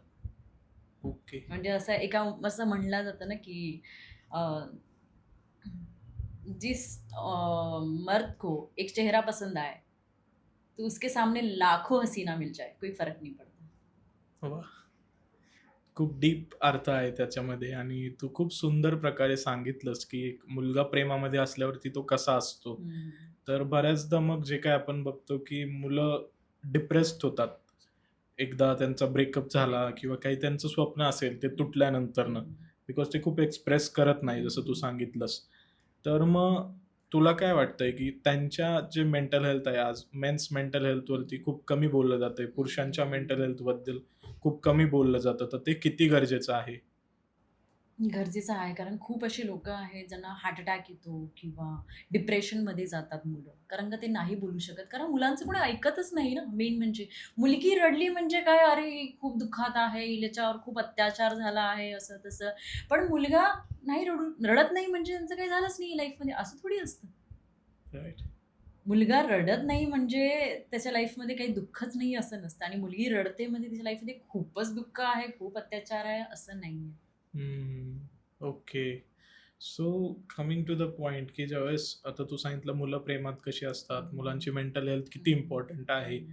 ओके. म्हणजे असं म्हणलं जातं ना, की अ, मर्द को एक चेहरा पसंद आए, तो उसके सामने लाखों हसीना मिल जाए, कोई फर्क नहीं पड़ता. वा. खूप डीप अर्थ आहे त्याच्यामध्ये आणि तू खूप सुंदर प्रकारे सांगितलंस, की एक मुलगा प्रेमामध्ये असल्यावरती तो कसा असतो. हं. तर बऱ्याचदा मग जे काही आपण बघतो, की मुलं डिप्रेस्ड होतात. एकदा त्यांचा ब्रेकअप झाला किंवा काही त्यांचं स्वप्न असेल ते तुटल्यानंतरनं. हं. बिकॉज ते खूप एक्सप्रेस करत नाही जसं तू सांगितलंस. तर मग तुला काय वाटतंय, की त्यांच्या जे मेंटल हेल्थ आहे आज मेन्स मेंटल हेल्थवरती खूप कमी बोललं जातंय. पुरुषांच्या मेंटल हेल्थबद्दल खूप कमी बोललं जातं. तर ते किती गरजेचं आहे? गरजेचं आहे कारण खूप अशी लोकं आहेत ज्यांना हार्ट अटॅक येतो किंवा डिप्रेशनमध्ये जातात मुलं. कारण का ते नाही बोलू शकत. कारण मुलांचं कोणी ऐकतच नाही ना मेन म्हणजे. मुलगी रडली म्हणजे काय, "अरे ही खूप दुःखात आहे, हिच्यावर खूप अत्याचार झाला आहे," असं तसं. पण मुलगा नाही रडत नाही म्हणजे त्यांचं काही झालंच नाही लाईफमध्ये असं थोडी असतं. राइट. मुलगा रडत नाही म्हणजे त्याच्या लाईफमध्ये काही दुःखच नाही असं नसतं आणि मुलगी रडते म्हणजे तिच्या लाईफमध्ये खूपच दुःख आहे, खूप अत्याचार आहे असं नाहीये. Okay. So coming to the point, की ज्यावेळेस आता तू सांगितलं मुलं प्रेमात कशी असतात, मुलांची मेंटल हेल्थ किती हं, इम्पॉर्टंट आहे हं,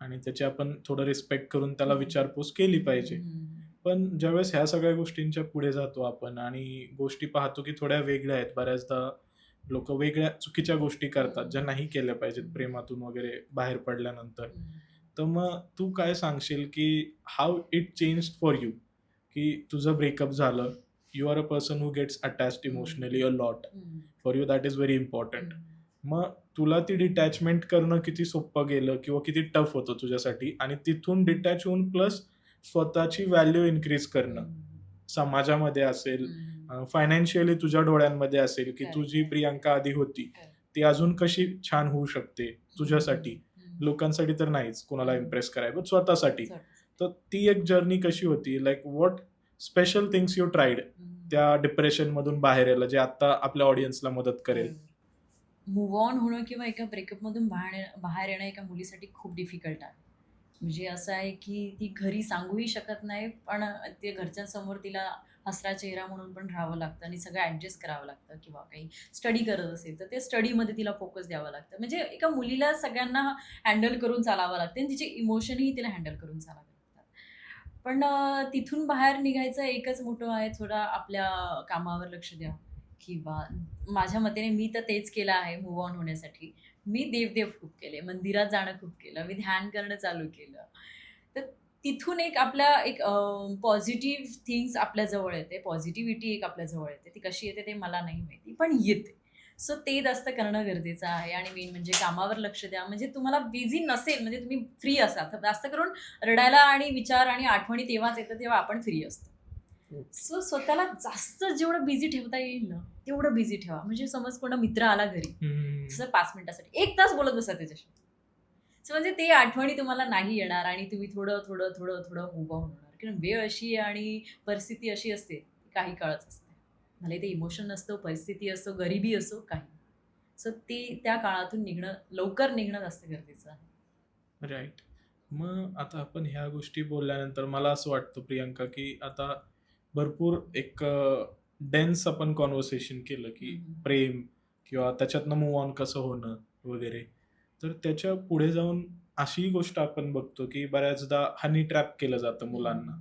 आणि त्याची आपण थोडं रिस्पेक्ट करून त्याला हं, विचारपूस केली पाहिजे. हं, पण ज्यावेळेस ह्या सगळ्या गोष्टींच्या पुढे जातो आपण आणि गोष्टी पाहतो की थोड्या वेगळ्या आहेत. बऱ्याचदा लोकं वेगळ्या चुकीच्या गोष्टी करतात, ज्या नाही केल्या पाहिजेत हं, प्रेमातून वगैरे बाहेर पडल्यानंतर. हं. तर मग तू काय सांगशील की how it changed for you? की तुझं ब्रेकअप झालं, you are a person who gets attached hmm, emotionally a lot. Hmm, for you that is very hmm. Important. मग तुला ती डिटॅचमेंट करणं किती सोपं गेलं किंवा किती टफ होतं तुझ्यासाठी आणि तिथून डिटॅच होऊन प्लस स्वतःची व्हॅल्यू इन्क्रीज करणं. समाजामध्ये असेल, फायनान्शियली तुझ्या डोळ्यांमध्ये असेल, की तू करेक्ट, जी करेक्ट, प्रियांका आधी होती, करेक्ट. ती अजून कशी छान होऊ शकते तुझ्यासाठी. हं, लोकांसाठी तर नाहीच, कोणाला हं. इम्प्रेस करायला, पण स्वतःसाठी. स्वतःसाठी. तर ती एक जर्नी कशी होती? Like what special things you tried हं. त्या डिप्रेशनमधून बाहेर यायला, जे आता आपल्या ऑडियन्सला मदत करेल? बरोबर. मूव्ह ऑन होणं किंवा एका ब्रेकअपमधून बाहेर येणं एका मुलीसाठी खूप डिफिकल्ट आहे. म्हणजे असं आहे, की ती घरी सांगूही शकत नाही, पण ते घरच्यांसमोर तिला हसरा चेहरा म्हणून पण राहावं लागतं आणि सगळं ॲडजस्ट करावं लागतं किंवा काही स्टडी करत असेल, तर ते स्टडीमध्ये तिला फोकस द्यावं लागतं. म्हणजे एका मुलीला सगळ्यांना हँडल करून चालावं लागते आणि तिचे इमोशनही तिला हँडल करून चालावे लागतात. पण तिथून बाहेर निघायचं एकच मोटो आहे, थोडा आपल्या कामावर लक्ष द्या किंवा माझ्या मतेने मी तर तेच केलं आहे मूव्ह ऑन होण्यासाठी. मी देव-देव खूप केले. मंदिरात जाणं खूप केलं. मी ध्यान करणं चालू केलं. तर तिथून एक पॉझिटिव्ह थिंग्स आपल्या जवळ येते. पॉझिटिव्हिटी एक आपल्या जवळ येते. ती कशी येते ते मला नाही माहिती, पण येते. सो ते जास्त करणं गरजेचं आहे आणि मेन म्हणजे कामावर लक्ष द्या. म्हणजे तुम्हाला बिझी नसेल म्हणजे तुम्ही फ्री असाल, तर जास्त करून रडायला आणि विचार आणि आठवणी तेव्हाच येतात, जेव्हा आपण फ्री असतो. सो स्वतःला जास्त जेवढं बिझी ठेवता येईल ना तेवढं बिझी ठेवा. म्हणजे समज कोणा मित्र आला घरी, हम्म. जसं 5 मिनिटासाठी 1 तास बोलत बसा त्याच्याशी. सो म्हणजे ते आठवणी तुम्हाला नाही येणार आणि तुम्ही थोडं थोडं थोडं थोडं मूव्ह ऑन होणार. कारण वेळ अशी आहे आणि परिस्थिती अशी असते, ती काही काळच असते. भले ते इमोशन असतो, परिस्थिती असो, गरिबी असो, काही. सो ते त्या काळातून निघणं, लवकर निघणं जास्त गरजेचं आहे. राईट. मग आता आपण ह्या गोष्टी बोलल्यानंतर मला असं वाटतं प्रियंका, की आता भरपूर एक डेन्स आपण कॉन्व्हर्सेशन केलं, की हम्म. प्रेम किंवा त्याच्यातनं मूव्ह ऑन कसं होणं वगैरे. तर त्याच्या पुढे जाऊन अशीही गोष्ट आपण बघतो, की बऱ्याचदा हनी ट्रॅप केलं जातं मुलांना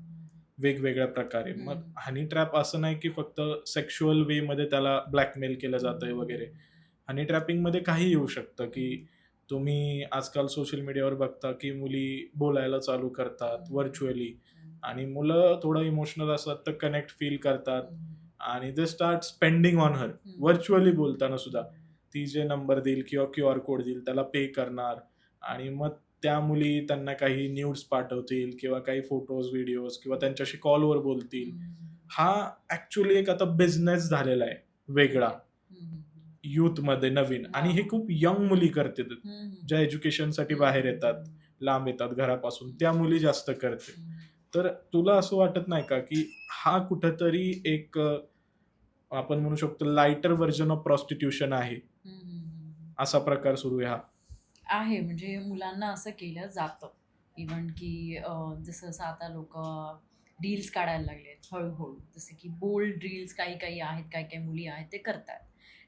वेगवेगळ्या प्रकारे. मग हनी ट्रॅप असं नाही, की फक्त सेक्शुअल वेमध्ये त्याला ब्लॅकमेल केलं जातंय वगैरे. हनी ट्रॅपिंगमध्ये काही येऊ शकतं, की तुम्ही आजकाल सोशल मीडियावर बघता, की मुली बोलायला चालू करतात व्हर्चुअली आणि मुलं थोडं इमोशनल असतात तर कनेक्ट फील करतात आणि they start spending on her virtually बोलताना सुद्धा. ती जे नंबर देईल किंवा QR कोड देईल त्याला पे करणार आणि मग त्या मुली त्यांना काही न्यूड्स पाठवतील किंवा काही फोटोज, व्हिडिओज किंवा त्यांच्याशी कॉलवर बोलतील. हा ॲक्चुअली एक आता बिझनेस झालेला आहे वेगळा यूथमध्ये नवीन आणि हे खूप यंग मुली करतात. ज्या एज्युकेशनसाठी बाहेर येतात, लांब येतात घरापासून, त्या मुली जास्त करते. तर तुला असं वाटत नाही का, की हा कुठेतरी एक आपण म्हणू शकतो लाइटर व्हर्जन ऑफ प्रॉस्टिट्यूशन आहे, असा प्रकार सुरू आहे हा? आहे. म्हणजे मुलांना असं केलं जातं. इव्हन की जसं जसं आता लोक रील्स काढायला लागलेत हळूहळू. जसे की बोल्ड रील्स काही काही आहेत, काही काही मुली आहेत ते करतात.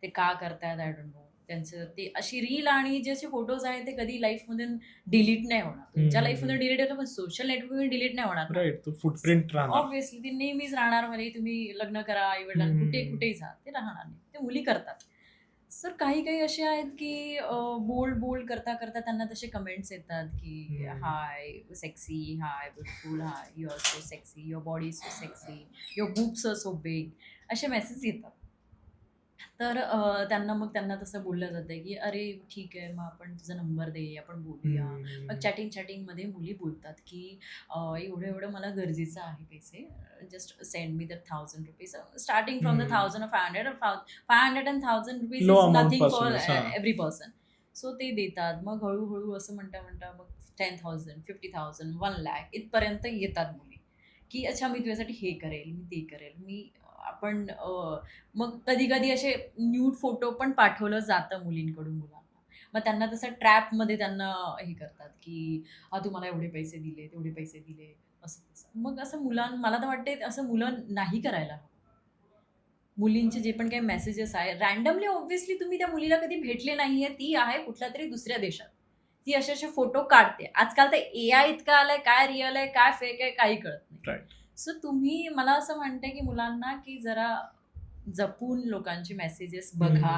ते का करतात आय डोंट नो. त्यांचं ते अशी रील आणि जे असे फोटोज आहेत ते कधी लाईफमधून डिलीट नाही होणार. तुमच्या लाईफमधून डिलीट होतं पण सोशल नेटवर्कवरून डिलीट नाही होणार ना. राईट. तो फुटप्रिंट राहणार. ऑब्व्हियसली ते नेहमीच राहणार. भले तुम्ही लग्न करा, आई-वडिलांना कुठे कुठेही जा, ते राहणार नाही. ते मुली करतात. सर काही काही असे आहेत की बोल्ड बोल्ड करता करता त्यांना तसे कमेंट्स येतात की hi sexy, hi beautiful, hi you are so sexy, your body so sexy, your boobs are so big, असे मेसेज येतात. तर त्यांना तसं बोललं जातं की अरे ठीक आहे, मग आपण तुझा नंबर दे, आपण बोलूया. मग चॅटिंगमध्ये मुली बोलतात की एवढं एवढं मला गरजेचं आहे पैसे, just send me the ₹1000 starting from the 1000 500 500 and 1000 low is amount nothing for पासूनच. हा. Every person. सो ते देतात. मग हळूहळू असं म्हणता म्हणता मग 10,000 50,000 1,00,000 इथपर्यंत येतात मुली की अच्छा मी तुझ्यासाठी हे करेल, मी ते करेल, मी आपण मग कधी कधी असे न्यूड फोटो पण पाठवलं जातं मुलींकडून मुलांना. मग त्यांना तसं ट्रॅपमध्ये त्यांना हे करतात की तू मला एवढे पैसे दिले, तेवढे पैसे दिले, असं तसं. मग असं मला तर वाटते असं मुलं नाही करायला हवं. मुलींचे जे पण काही मेसेजेस आहे रॅन्डमली ऑब्व्हियसली तुम्ही त्या मुलीला कधी भेटले नाहीये, ती आहे कुठल्या तरी दुसऱ्या देशात, ती असे असे फोटो काढते. आजकाल तर AI इतकं आलंय, काय रिअल आहे काय फेक आहे काही कळत नाही. राईट. सो तुम्ही मला असं म्हणते की मुलांना की जरा जपून लोकांचे मेसेजेस बघा.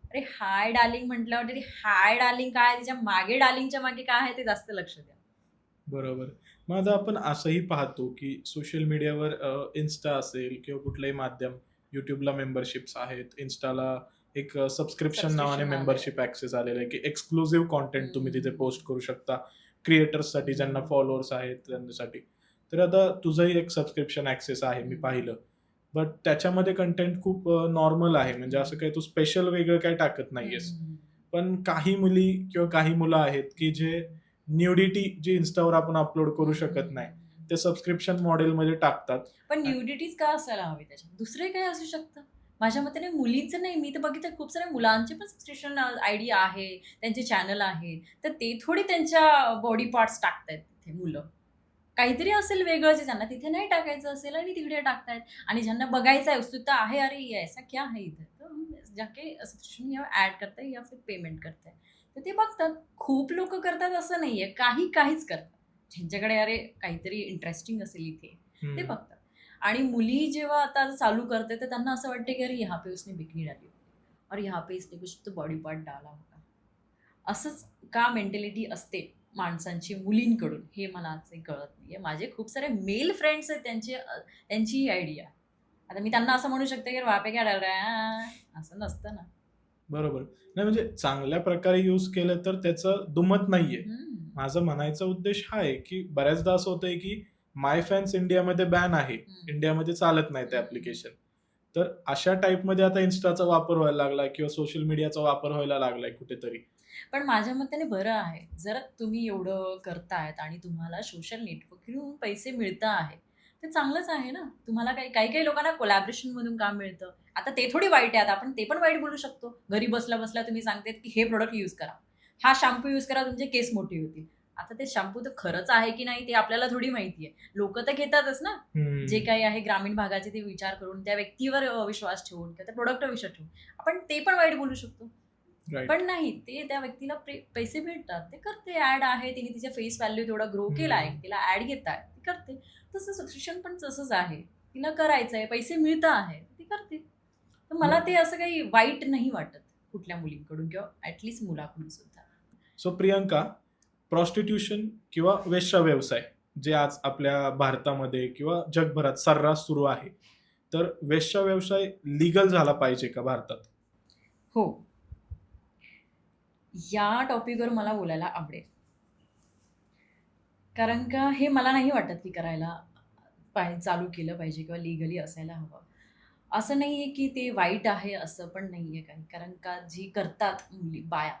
अरे हाय डार्लिंग म्हटल्यावर तरी हाय डार्लिंग काय, तिच्या मागे डार्लिंगच्या मागे काय आहे ते जास्त लक्ष द्या. बरोबर. मग आता आपण असंही पाहतो, की सोशल मीडियावर Insta असेल किंवा कुठलंही माध्यम, YouTubeला मेंबरशिप्स आहेत, Instaला एक सबस्क्रिप्शन Subscription नावाने आलंय. मेंबरशिप ॲक्सेस आलेलं आहे, की एक्सक्लुझिव्ह कंटेंट तुम्ही तिथे पोस्ट करू शकता. क्रिएटर्ससाठी ज्यांना फॉलोअर्स आहेत त्यांच्यासाठी. तर आता तुझंही एक सबस्क्रिप्शन ॲक्सेस आहे मी पाहिलं. बट त्याच्यामध्ये कंटेंट खूप नॉर्मल आहे. म्हणजे असं काही तू स्पेशल वेगळं काही टाकत नाहीयेस. पण काही मुली किंवा काही मुलं आहेत, की जे न्यूडिटी जी Instaवर आपण अपलोड करू शकत नाही, ते सबस्क्रिप्शन मॉडेलमध्ये टाकतात. पण न्यूडिटीज का असायला हवी त्याच्यात? दुसरे काय असू शकतं? माझ्या मते मुलींचं नाही, मी तर बघितलं खूप साऱ्या मुलांचे पण सबस्क्रिप्शन आयडी आहे, त्यांचे चॅनल आहेत. तर ते थोडी त्यांच्या बॉडी पार्ट्स टाकतायत तिथे मुलं. काहीतरी असेल वेगळं जे त्यांना तिथे नाही टाकायचं असेल आणि तिकडे टाकतायत. आणि ज्यांना बघायचं आहे, उत्सुकता आहे, अरे ये ऐसा क्या है इधर? तर जाके सबस्क्रिप्शन या ॲड करताय या फिर पेमेंट करताय. तर ते बघतात. खूप लोकं करतात असं नाहीये. काहीच करतात. ज्यांच्याकडे अरे काहीतरी इंटरेस्टिंग असेल इथे, ते बघतात. आणि मुली जेव्हा आता चालू करते तर त्यांना असं वाटतं की अरे यहाँ पे उसने बिकनी डाली होती और यहाँ पे इसने कुछ तो बॉडी पार्ट डाला होता. असंच का मेंटॅलिटी असते माणसांची मुलींकडून हे मला आजही कळत नाहीये. माझे खूप सारे मेल फ्रेंड्स आहेत, त्यांची ही आयडिया. आता मी त्यांना असं म्हणू शकते की वहाँ पे क्या डाल रहा है? असं नसतं ना. बरोबर. नाही म्हणजे चांगल्या प्रकारे यूज केलं तर त्याचं दुमत नाहीये. माझा म्हणायचा उद्देश हा आहे, की बऱ्याचदा असं होतंय, की माय फॅन्स इंडियामध्ये बॅन आहे, इंडियामध्ये चालत नाही ते ऍप्लिकेशन. तर अशा टाईपमध्ये आता इन्स्टाचा वापर व्हायला लागलाय किंवा सोशल मीडियाचा वापर व्हायला लागलाय कुठेतरी. पण माझ्या मताने बरं आहे. जर तुम्ही एवढं करतायत आणि तुम्हाला सोशल नेटवर्किंगवरून पैसे मिळता आहे, ते चांगलंच आहे ना. तुम्हाला काही लोकांना कोलॅबोरेशनमधून काम मिळतं. आता ते थोडी वाईट आहे. आता आपण ते पण वाईट बोलू शकतो. घरी बसल्या-बसल्या तुम्ही सांगतेत, की हे प्रॉडक्ट यूज करा. हा शॅम्पू यूज करा, तुमचे केस मोठे होतील. आता ते शॅम्पू तर खरंच आहे की नाही ते आपल्याला थोडी माहिती आहे. लोकं तर घेतातच ना. जे काही आहे ग्रामीण भागाचे ते विचार करून, त्या व्यक्तीवर विश्वास ठेवून किंवा त्या प्रॉडक्टवर विश्वास ठेवून आपण ते पण वाईट बोलू शकतो. राईट. पण नाही, ते त्या व्यक्तीला पैसे भेटतात. ते करते. ॲड आहे. तिने तिच्या फेस व्हॅल्यू तेवढा ग्रो केला आहे. तिला ॲड घेताय. ती करते. तसं सबस्क्रिप्शन पण तसंच आहे. तिला करायचंय, पैसे मिळत आहे. ती करते. तर मला ते असं काही वाईट नाही वाटत कुठल्या मुलींकडून किंवा ॲटलीस्ट मुलाकडून सुद्धा. सो प्रियंका, प्रॉस्टिट्यूशन किंवा वेश्या व्यवसाय जे आज आपल्या भारतामध्ये किंवा जगभरात सर्रास सुरू आहे, तर वेश्या व्यवसाय लीगल झाला पाहिजे का भारतात? हो. या टॉपिकवर मला बोलायला आवडेल. कारण का हे मला नाही वाटत की करायला चालू केलं पाहिजे किंवा लीगली असायला हवं. असं नाहीये की ते वाईट आहे असं पण नाहीये काही. कारण का जी करतात मुली, बाया,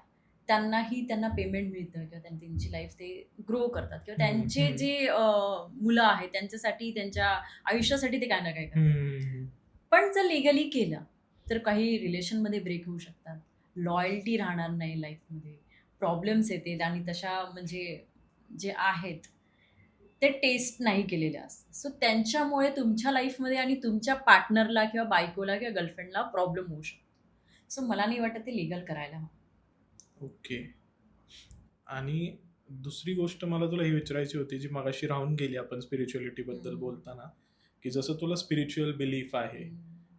त्यांना पेमेंट मिळतं किंवा त्यांची लाईफ ते ग्रो करतात किंवा त्यांचे जे मुलं आहेत त्यांच्यासाठी, त्यांच्या आयुष्यासाठी ते काही ना काही करतात. पण जर लीगली केलं तर काही रिलेशनमध्ये ब्रेक होऊ शकतात. लॉयल्टी राहणार नाही लाईफमध्ये. प्रॉब्लेम्स येतात आणि तशा म्हणजे जे आहेत ते टेस्ट नाही केलेले असतात. सो त्यांच्यामुळे तुमच्या लाईफमध्ये आणि तुमच्या पार्टनरला किंवा बायकोला किंवा गर्लफ्रेंडला प्रॉब्लेम होऊ शकतो. सो मला नाही वाटत ते लीगल करायला हवं. ओके. आणि दुसरी गोष्ट मला तुला ही विचारायची होती, जी मगाशी राहून गेली आपण स्पिरिच्युअलिटी बद्दल बोलताना, की जसं तुला स्पिरिच्युअल बिलीफ आहे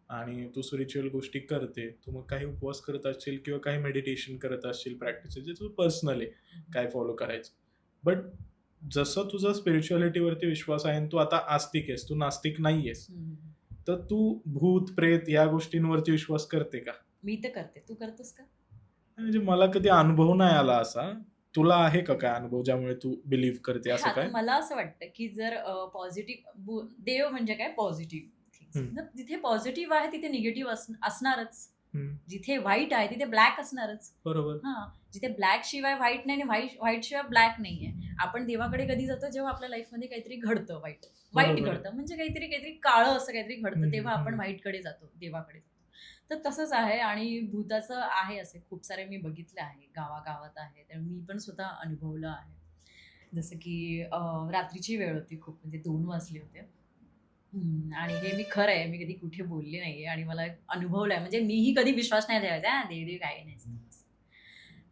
आणि तू स्पिरिच्युअल गोष्टी करते, तू मग काही उपवास करत असशील किंवा काही मेडिटेशन करत असशील, प्रॅक्टिस जे तुझं पर्सनल आहे, काय फॉलो करायचं. बट जसं तुझा स्पिरिच्युअलिटीवरती विश्वास आहे आणि तू आता आस्तिक आहेस, तू नास्तिक नाही आहेस, तर तू भूत प्रेत या गोष्टींवरती विश्वास करते का? मी तर करते. तू करतोस का? म्हणजे मला कधी अनुभव नाही आला असा. तुला आहे का काय अनुभव ज्यामुळे तू बिलीव्ह करते असं हां, तर काय? मला असं वाटतं, की जर पॉझिटिव्ह देव म्हणजे काय पॉझिटिव्ह थिंग्स. हं. जिथे पॉझिटिव्ह आहे तिथे निगेटिव्ह असणारच. हं. जिथे व्हाईट आहे तिथे ब्लॅक असणारच. बरोबर. हां, जिथे ब्लॅक शिवाय व्हाईट नाही आणि व्हाईट शिवाय ब्लॅक नाहीये. आपण देवाकडे कधी जातो जेव्हा आपल्या लाईफमध्ये काहीतरी घडतं वाईट बरोबर. घडतं म्हणजे काहीतरी काळं असं काहीतरी घडतं तेव्हा आपण हं. व्हाईटकडे जातो, देवाकडे जातो. तर तसंच आहे आणि भूताचं आहे असे खूप सारे मी बघितले आहे. गावागावात आहे. तर मी पण स्वतः अनुभवलं आहे. जसं की रात्रीची वेळ होती खूप म्हणजे 2 वाजले होते. आणि हे मी खरं आहे, मी कधी कुठे बोलले नाहीये आणि मला अनुभवलंय म्हणजे मीही कधी विश्वास नाही ठेवायचा, देव-देव काही नसतं असं.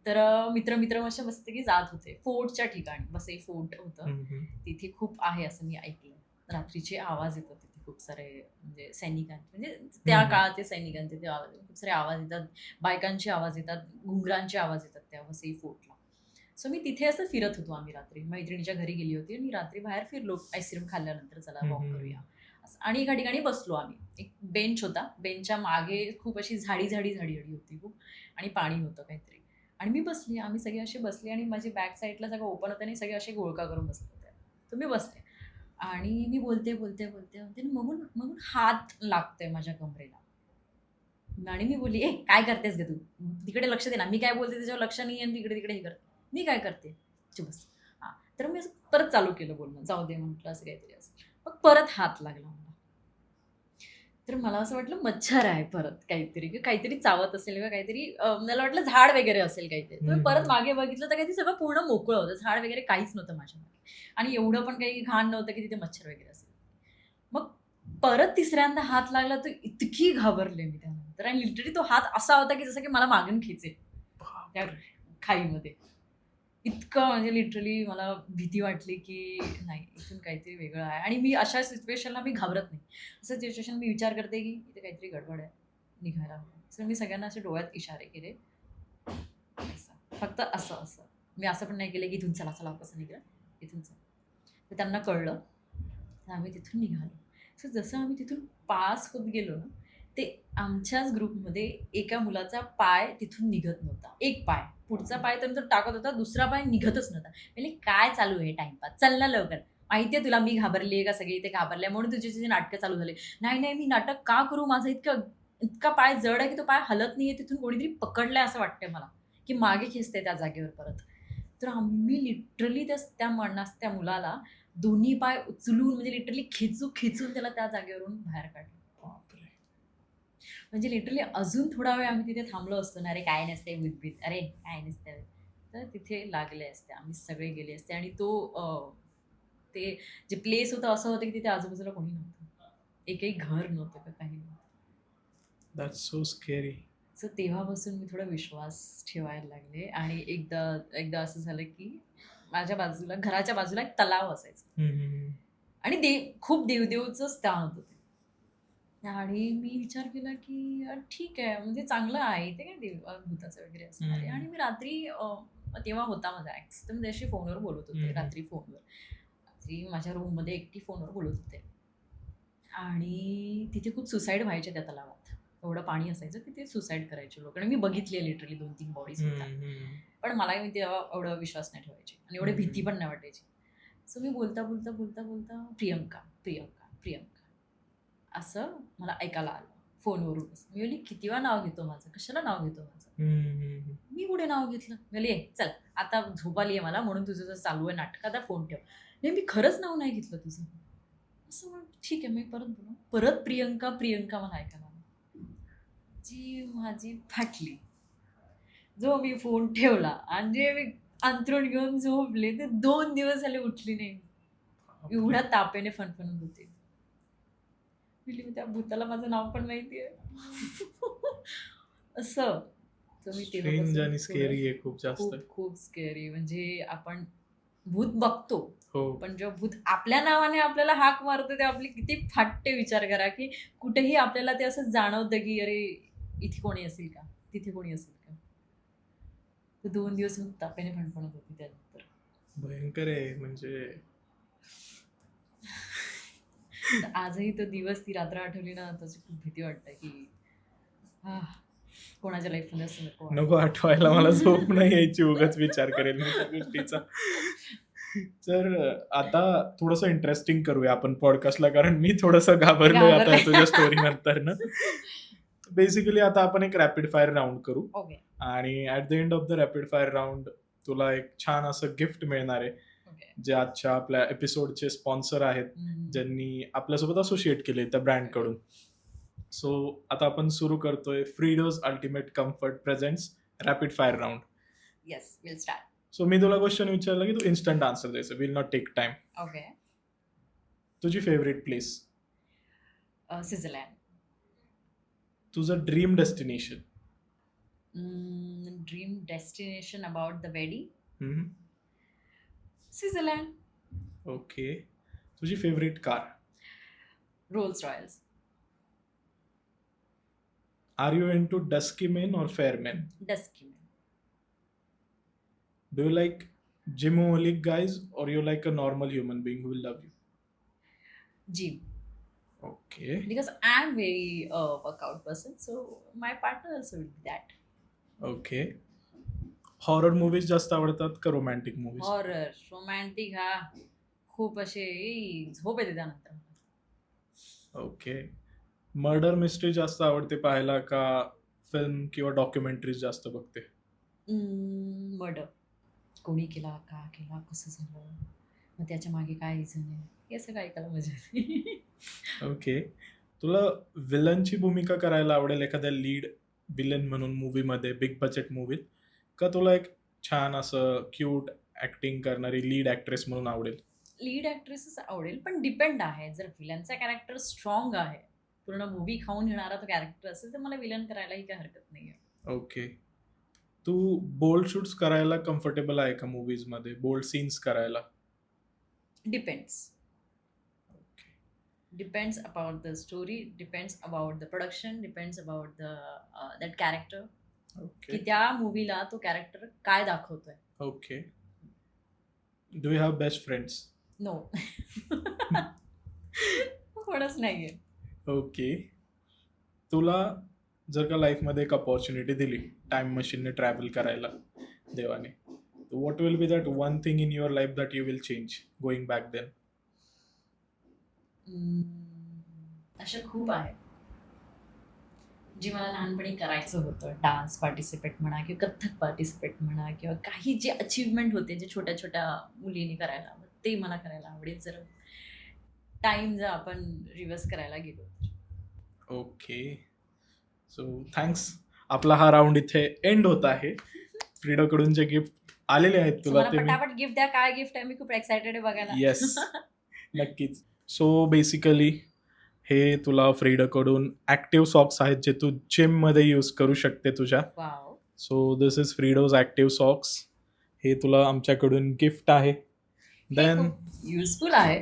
तर मित्र-मित्र असे मस्तपैकी जात होते. फोर्टच्या ठिकाणी. वसई फोर्ट होतं. हं, हं. तिथे खूप आहे असं मी ऐकलं. रात्रीचे आवाज येतात तिथे खूप सारे म्हणजे सैनिकांचे म्हणजे त्या काळातले सैनिकांचे ते आवाज खूप सारे आवाज येतात. बायकांचे आवाज येतात, घुंगरांचे आवाज येतात त्या वसई फोर्टला. सो मी तिथे असं फिरत होतो आम्ही रात्री. मैत्रिणीच्या घरी गेली होती आणि रात्री बाहेर फिरलो आईस्क्रीम खाल्ल्यानंतर चला वॉक करूया. आणि एका ठिकाणी बसलो आम्ही. एक बेंच होता. बेंचच्या मागे खूप अशी झाडी होती खूप आणि पाणी होतं काहीतरी. आणि मी बसली. आम्ही सगळे असे बसले आणि माझी बॅक साईडला सगळं ओपन होतं आणि सगळे असे घोळका करून बसले होते. तर मी बसले आणि मी बोलते आणि मगून हात लागतोय माझ्या कमरेला. आणि मी बोलली, "ए काय करतेस गं तू? तिकडे लक्ष दे ना. मी काय बोलते त्याच्यावर लक्ष नाही आणि तिकडे हे करते. मी काय करते?" चुप बस. हां. तर मी असं परत चालू केलं बोलणं. जाऊ दे म्हटलं असं काहीतरी असं. मग परत हात लागला मला. तर मला असं वाटलं मच्छर आहे परत काहीतरी चावत असेल किंवा काहीतरी मला वाटलं झाड वगैरे असेल काहीतरी. तर मी परत मागे बघितलं तर काही ते सगळं पूर्ण मोकळं होतं. झाड वगैरे काहीच नव्हतं माझ्या मागे. आणि एवढं पण काही घाण नव्हतं की तिथे मच्छर वगैरे असेल. मग परत तिसऱ्यांदा हात लागला तर इतकी घाबरले मी त्यानंतर आणि लिटरली तो हात असा होता की जसं की मला मागून खेचेल त्या खाईमध्ये. इतकं म्हणजे लिटरली मला भीती वाटली की नाही इथून काहीतरी वेगळं आहे आणि मी अशा सिच्युएशनला मी घाबरत नाही. असं सिच्युएशन मी विचार करते की इथे काहीतरी गडबड आहे, निघायला हवं. सो मी सगळ्यांना असे डोळ्यात इशारे केले. असं. फक्त असं. मी असं पण नाही केलं की इथून चला कसं निघालं, इथून चला. तर त्यांना कळलं. तर आम्ही तिथून निघालो. सो जसं आम्ही तिथून पास होत गेलो ना, ते आमच्याच ग्रुपमध्ये एका मुलाचा पाय तिथून निघत नव्हता. एक पाय. पुढचा पाय तर तो टाकत होता, दुसरा पाय निघतच नव्हता. म्हणले, "काय चालू आहे टाईमपास? चल ना लवकर." माहितीये तुला मी घाबरलीये का सगळी इथे घाबरले म्हणून तुझी तुझी नाटकं चालू झाले. नाही नाही मी नाटक का करू माझा इतका पाय जड आहे की तो पाय हलत नाहीये तिथून कोणीतरी पकडलाय असं वाटतंय मला की मागे खेचते त्या जागेवर परत. तर आम्ही लिटरली त्या मुलाला दोन्ही पाय उचलून म्हणजे लिटरली खेचून त्याला त्या जागेवरून बाहेर काढलं. बापरे. म्हणजे लिटरली अजून थोडा वेळ आम्ही तिथे थांबलो असतो ना, अरे काय नसते भूतभीत, अरे काय नसते, तर तिथे लागले असते, आम्ही सगळे गेले असते. आणि ते जे प्लेस होतं असं होतं की तिथे आजूबाजूला कोणी नव्हतं, एकही घर नव्हतं का काही नव्हतं. That's so scary. सो तेव्हापासून मी थोडा विश्वास ठेवायला लागले. आणि एकदा असं झालं की घराच्या बाजूला एक तलाव असायचं आणि खूप देवदेवचं स्थान होतं ते. आणि मी विचार केला की ठीक आहे, म्हणजे चांगलं आहे ते, काय भूताचं वगैरे असणार आहे. आणि मी रात्री तेव्हा होता माझा ॲक्स, तर मी त्याशी फोनवर बोलत होते. रात्री माझ्या रूममध्ये एकटी फोनवर बोलत होते. आणि तिथे खूप सुसाईड व्हायचे त्या तलावात, एवढं पाणी असायचं की ते सुसाईड करायचे लोक. आणि मी बघितले लिटरली 2-3 बॉडीज होत्या. पण मला मी तेव्हा एवढा विश्वास नाही ठेवायचे आणि एवढी भीती पण नाही वाटायची. सो मी बोलता प्रियंका असं मला ऐकायला आलं फोनवरूनच. मी बोलली किती वेळा नाव घेतो माझं, कशाला नाव घेतो माझं, मी कुठे नाव घेतलं. बोलली चल आता झोप आली आहे मला म्हणून तुझं जर चालू आहे नाटक आता फोन ठेव. नाही मी खरंच नाव नाही घेतलं तुझं. असं म्हणून ठीक आहे मी परत प्रियंका मला ऐकायला आलं. जी माझी फाटली. जो मी फोन ठेवला आणि जे मी अंथरूण घेऊन झोपले ते 2 दिवस झाले उठली नाही. एवढ्या तापेने फणफणत होते. मी त्या भूताला माझं नाव पण माहितीये. असं तर मी स्ट्रेंज आणि स्केरी आहे खूप जास्त. खूप स्केरी. म्हणजे आपण भूत बघतो हो. पण जेव्हा भूत आपल्या नावाने आपल्याला हाक मारतो तेव्हा आपली किती फाटते विचार करा की कुठेही आपल्याला ते असं जाणवतं की अरे इथे कोणी असेल का, तिथे कोणी असेल का. तर 2 दिवस मी तापेने फणफणत होती त्यानंतर. भयंकर आहे म्हणजे. तर आजही तो दिवस ती रात्र आठवली ना त्याची खूप भीती वाटते की कोणाच्या लाईफमध्ये असं नको आठवायला, मला झोप नाही यायची उगाच विचार करेल मी त्या गोष्टीचा. तर आता थोडंसं इंटरेस्टिंग करूया आपण पॉडकास्टला, कारण मी थोडंसं घाबरलोय आता तुझ्या स्टोरी नंतर ना. बेसिकली आता आपण एक रॅपिड फायर राऊंड करू आणि at the end of the rapid fire round तुला एक छान असं गिफ्ट मिळणार आहे जे आजच्या आपल्या एपिसोडचे स्पॉन्सर आहेत, ज्यांनी आपल्यासोबत असोसिएट केले त्या ब्रँडकडून. सो आता आपण सुरू करतोय Freedo's ultimate comfort presents rapid fire round. Yes will start. So मी तुला क्वेश्चन विचारला की तू इन्स्टंट आन्सर द्यायचं, will not take time. Okay. तुझी फेवरेट प्लेस? स्वित्झर्लंड. तुझं dream destination? Dream destination about the wedding Switzerland. Okay. तुझी favourite car? Rolls Royce. Are you into dusky men or fair men? Dusky men. Do you like gymaholic guys or you like a normal human being who will love you? Gym. Okay. Because I am very workout person, so my partner also will be that. Okay. Horror movies जास्त आवडतात का romantic movies? Horror. Romantic हा खूप असे झोप येते त्यानंतर. Okay. Murder mystery जास्त आवडते पाहायला का फिल्म किंवा डॉक्युमेंटरीज जास्त बघते? मर्डर. कोणी केला, का केला, कसं झालं, मग त्याच्या मागे काय रिझन आहे, हे सगळं ऐकायला मजा येते. ओके. तुला विलनची भूमिका करायला आवडेल एखाद्या लीड विलन म्हणून मूवीमध्ये, बिग बजेट मूवीत, का तुला एक छान असं क्यूट ऍक्टिंग करणारी लीड ऍक्ट्रेस म्हणून आवडेल? लीड ऍक्ट्रेसच आवडेल, पण डिपेंड आहे. जर विलनचा कॅरेक्टर स्ट्रॉंग आहे, पूर्ण मूवी खाऊन घेणारा तो कॅरेक्टर असेल तर मला विलन करायलाही काही हरकत नाही आहे. ओके. तू बोल्ड शूट्स करायला कम्फर्टेबल आहे का मूवीजमध्ये, बोल्ड सीन्स करायला? Depends. Depends about the story, depends about the production, depends about the that character. Okay. की त्या मूवीला तो कॅरेक्टर काय दाखवतोय. Okay. Do you have best friends? No. कोणच नाहीये. ओके. तुला जर का लाईफमध्ये एक अपॉर्च्युनिटी दिली टाइम मशीनने ट्रॅव्हल करायला देवाने, what will be that one thing in your life that you will change going back then? अशा खूप आहे जी मला लहानपणी करायचं होतं. डान्स पार्टिसिपेट म्हणा किंवा कथ्थक पार्टिसिपेट म्हणा किंवा काही जे अचीवमेंट होते जे छोट्या छोट्या मुलींनी करायला हवं ते मला करायला आवडेल जर टाइम जर आपण रिव्हर्स करायला गेलो तर. Okay, so thanks. आपला हा राऊंड इथे एंड होत आहे. फ्रीडोकडून जे गिफ्ट आलेले आहेत So तुला मला ते मी पटापट गिफ्ट द्या. काय गिफ्ट आहे? मी खूप एक्सायटेड आहे बघायला. येस, नक्कीच. सो बेसिकली हे तुला फ्रीडोकडून ॲक्टिव्ह सॉक्स आहेत जे तू जिममध्ये यूज करू शकते तुझ्या. Wow. So this is Freedo's active socks. हे तुला आमच्याकडून गिफ्ट आहे. हे देन खूप युजफुल आहे.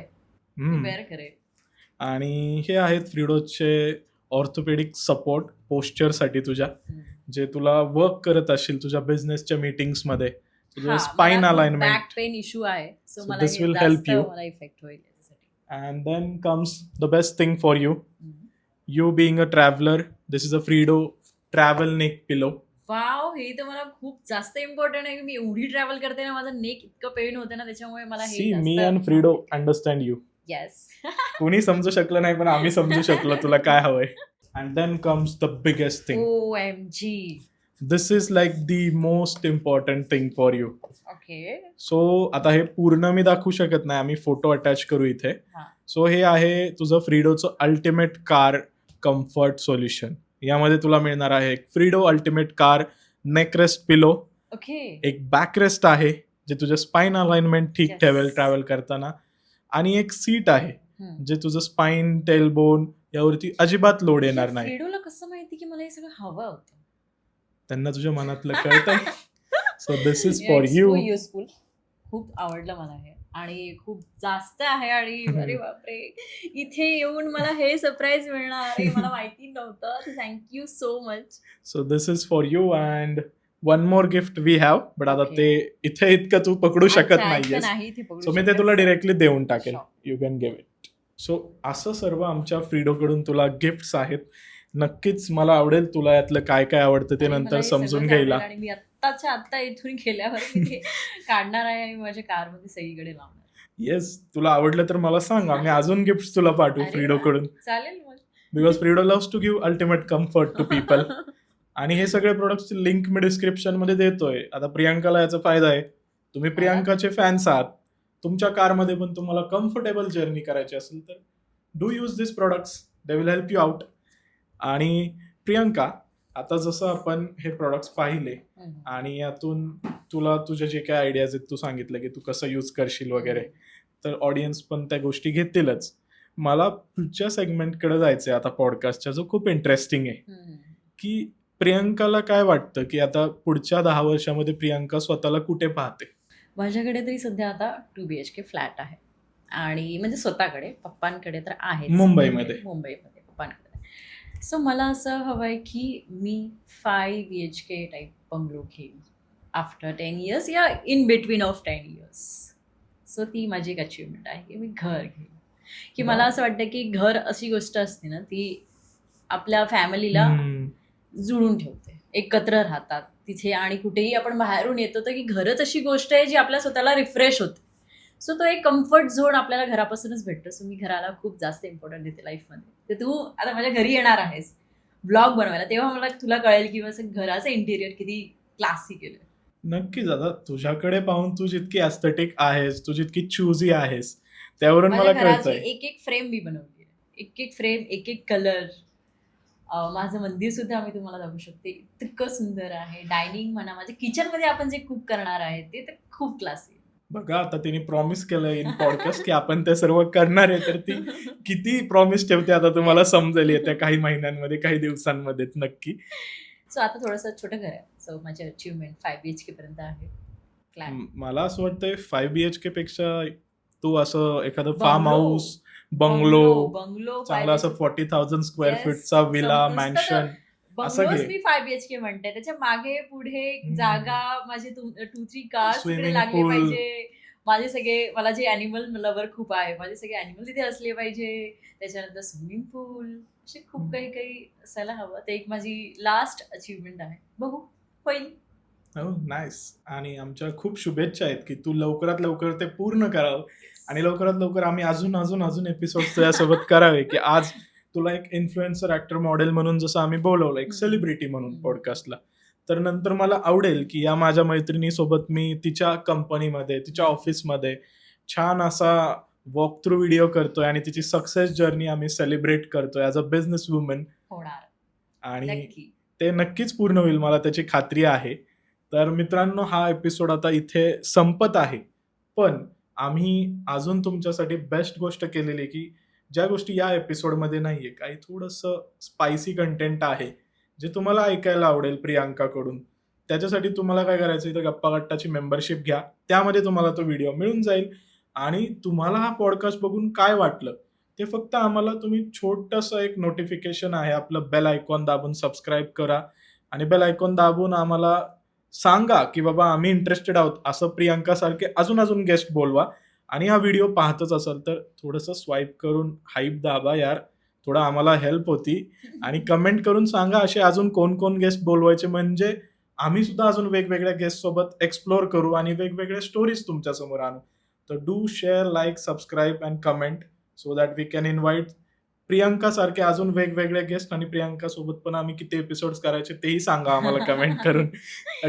वेअर करेल. आणि हे आहेत फ्रीडोचे ऑर्थोपेडिक सपोर्ट पोस्चरसाठी तुझ्या, जे तुला वर्क करत असशील तुझ्या बिझनेसच्या मीटिंग्समध्ये. तुझं spine alignment back pain issue आहे. सो So मला this हे will जास्त help you. मला इफेक्ट होईल याच्यासाठी. and then comes the best thing for you. हम्म. You being a traveler, this is a Frido travel neck pillow. Wow, हे तर मला खूप जास्त इम्पॉर्टंट आहे. मी एवढी ट्रॅव्हल करते ना, माझं नेक इतकं पेन होतं ना, त्याच्यामुळे मला हे See, me and Frido understand you. Yes. कोणी समजू शकलं नाही पण आम्ही समजू शकलो तुला काय हवंय. And then comes the biggest thing. OMG. This is like the most important thing for you. Okay. So आता हे पूर्ण मी दाखवू शकत नाही, आम्ही फोटो अटॅच करू इथे. हा. सो हे आहे तुझं फ्रीडोचं अल्टिमेट कार कम्फर्ट सोल्युशन. यामध्ये तुला मिळणार आहे एक फ्रीडो अल्टिमेट कार नेकरेस्ट पिलो, ओके. एक बॅकरेस्ट आहे जे तुझं स्पाइन अलाइनमेंट ठीक Yes. ठेवेल ट्रॅव्हल करताना, आणि एक सीट आहे जे तुझं स्पाइन टेलबोन यावरती अजिबात लोड येणार नाही. फ्रीडोला कसं माहिती की मला हे सगळं हवं होतं? त्यांना तुझ्या मनातलं कळतंय. So this is for you. Useful. खूप आवडलं मला हे आणि खूप जास्त आहे आणि अरे बापरे, इथे येऊन मला हे सरप्राईज मिळणार हे मला माहिती नव्हतं. Thank you so much. So this is for you and one more gift we have, but आता Okay. ते इथे इतकं तू पकडू शकत नाहीयेस. नाही ते पकडू सो मी ते शकत. तुला डिरेक्टली देऊन टाकेल. Sure. You can give it. So असं सर्व आमच्या फ्रीडोकडून तुला गिफ्ट्स आहेत. नक्कीच मला आवडेल तुला यातलं काय काय आवडतं ते आणि मला नंतर हे समजून सगळं घ्यायला. आवडेल आणि मी आत्ताच्या आत्ता इथून गेल्यावर मी ते काढणार आहे आणि माझ्या कारमध्ये सगळीकडे लावणार. येस, तुला आवडलं तर मला सांग, आम्ही अजून गिफ्ट्स तुला पाठवू अरे फ्रीडोकडून. चालेल मग. Because Freedo loves to give ultimate comfort to people. आणि हे सगळे प्रोडक्ट्सची लिंक मी डिस्क्रिप्शन मध्ये देतोय. आता प्रियांकाला याचा फायदा आहे, तुम्ही प्रियांकाचे फॅन्स आहात, तुमच्या कारमध्ये पण तुम्हाला कम्फर्टेबल जर्नी करायची असेल तर do use this products, they will help you out. आणि प्रियांका, आता जसं आपण हे प्रोडक्ट्स पाहिले आणि यातून तुला तुझे जे काय आयडियाज आहेत तू सांगितलं की तू कसं यूज करशील वगैरे, तर ऑडियन्स पण त्या गोष्टी घेतीलच. मला पुढच्या सेगमेंटकडे जायचंय आता पॉडकास्टच्या, जो खूप इंटरेस्टिंग आहे, की प्रियांकाला काय वाटतं की आता पुढच्या 10 वर्षामध्ये प्रियांका स्वतःला कुठे पाहते? माझ्याकडे तरी सध्या आता 2 BHK फ्लॅट आहे आणि म्हणजे स्वतःकडे, पप्पांकडे तर आहे मुंबईमध्ये पप्पांकडे. सो मला असं हवंय की मी 5 BHK टाईप बंगलो घेईन आफ्टर 10 इयर्स या in between of 10 years. So ती माझी एक अचिव्हमेंट आहे की मी घर घेईन. की मला असं वाटतं की घर अशी गोष्ट असते ना, ती आपल्या फॅमिलीला जुळून ठेवते, एकत्र राहतात तिथे. आणि कुठेही आपण बाहेरून येतो तर की घरच अशी गोष्ट आहे जी आपल्या स्वतःला रिफ्रेश होते. सो तो एक कम्फर्ट झोन आपल्याला घरापासूनच भेटतो. सो मी घराला खूप जास्त इम्पॉर्टंट देते लाईफमध्ये. तर तू आता माझ्या घरी येणार आहेस ब्लॉग बनवायला, तेव्हा मला तुला कळेल की असं घराचं इंटिरियर किती क्लासी केलं. नक्कीच. आता तुझ्याकडे पाहून तू जितकी ॲस्थेटिक आहेस, तू जितकी चूजी आहेस, त्यावरून मला माझ्या घराची कळतंय. एक एक फ्रेम मी बनवली आहे, एक एक फ्रेम, एक एक कलर. माझं मंदिर सुद्धा मी तुम्हाला दाखवू शकते, इतकं सुंदर आहे. डायनिंग म्हणा, माझ्या किचनमध्ये आपण जे कुक करणार आहे ते तर खूप क्लासी. बघा, आता तिने प्रॉमिस केलं इन पॉडकास्ट की आपण ते सर्व करणार आहे, तर ती किती प्रॉमिस ठेवते आता तुम्हाला समजेल येत्या काही महिन्यांमध्ये, काही दिवसांमध्येच नक्की. सो आता थोडंसं छोटं घर आहे. सो माझी अचिव्हमेंट 5 BHK पर्यंत आहे फ्लॅट. मला असं वाटतंय 5 BHK पेक्षा तू असं एखादं फार्म हाऊस, बंगलो, चांगला असं 40,000 स्क्वेअर फीटचा विला, मॅन्शन असं बंगलोज घे. मी 5 BHK म्हणते. त्याच्या मागे पुढे एक जागा, माझे 2-3 कार्स तिकडे Swimming लागले pool. पाहिजे. माझे सगळे, मला जे ॲनिमल लवर खूप आहे, माझे सगळे ॲनिमल तिथे असले पाहिजे. त्याच्यानंतर स्विमिंग पूल, असे खूप काही काही असायला हवं. ते एक माझी लास्ट अचिव्हमेंट आहे. बघू, होईल. हो, नाईस. आणि आमच्या खूप शुभेच्छा आहेत की तू लवकरात लवकर ते पूर्ण करावं. आणि लवकरात लवकर आम्ही अजून अजून अजून एपिसोड तुझ्यासोबत करावे, की आज तुला एक इन्फ्लुएन्सर ऍक्टर मॉडेल म्हणून जसं आम्ही बोलवलं, एक सेलिब्रिटी म्हणून पॉडकास्टला, तर नंतर मला आवडेल की या माझ्या मैत्रिणीसोबत मी तिच्या कंपनीमध्ये, तिच्या ऑफिसमध्ये छान असा वॉक थ्रू व्हिडिओ करतोय आणि तिची सक्सेस जर्नी आम्ही सेलिब्रेट करतोय ॲज अ बिझनेस वुमन. होणार. आणि नक्की. ते नक्कीच पूर्ण होईल, मला त्याची खात्री आहे. तर मित्रांनो, हा एपिसोड आता इथे संपत आहे. पण आम्ही अजून तुमच्यासाठी बेस्ट गोष्ट केलेली आहे, की ज्या गोष्टी या एपिसोडमध्ये नाहीये, काही थोडंसं स्पायसी कंटेंट आहे, जे तुम्हाला ऐकायला आवडेल प्रियांकाकडून. त्याच्यासाठी तुम्हाला काय करायचं, इथं गप्पागट्टाची मेंबरशिप घ्या. त्यामध्ये तुम्हाला तो व्हिडिओ मिळून जाईल आणि तुम्हाला हा पॉडकास्ट बघून काय वाटलं, ते फक्त आम्हाला तुम्ही छोटंसं एक नोटिफिकेशन आहे आपलं बेल आयकॉन दाबून सबस्क्राईब करा आणि बेल आयकॉन दाबून आम्हाला सांगा, की बाबा आम्ही इंटरेस्टेड आहोत, असं प्रियांकासारखे अजून अजून गेस्ट बोलवा. आणि हा व्हिडिओ पाहतच असाल तर थोडंसं स्वाईप करून हाईप दाबा यार, थोडं आम्हाला हेल्प होती. आणि कमेंट करून सांगा असे अजून कोण कोण गेस्ट बोलवायचे, म्हणजे आम्ही सुद्धा अजून वेगवेगळ्या गेस्ट सोबत एक्सप्लोर करू आणि वेगवेगळ्या स्टोरीज तुमच्या समोर आणू. तर do share, like, subscribe and comment so that we can invite Priyanka सारखे अजून वेगवेगळे गेस्ट. आणि प्रियांका सोबत पण आम्ही किती एपिसोड्स करायचे तेही सांगा आम्हाला कमेंट करून.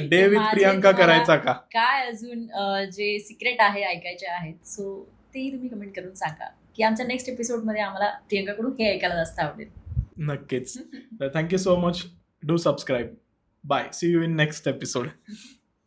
डे विथ माझे प्रियांका तुम्हाला करायचा का? काय अजून जे सिक्रेट आहे ऐकायचे आहेत, सो तेही तुम्ही कमेंट करून सांगा, की आमच्या नेक्स्ट एपिसोडमध्ये आम्हाला प्रियंकाकडून हे ऐकायला जास्त आवडेल. नक्कीच. तर thank you so much. Do subscribe. Bye. See you in next episode.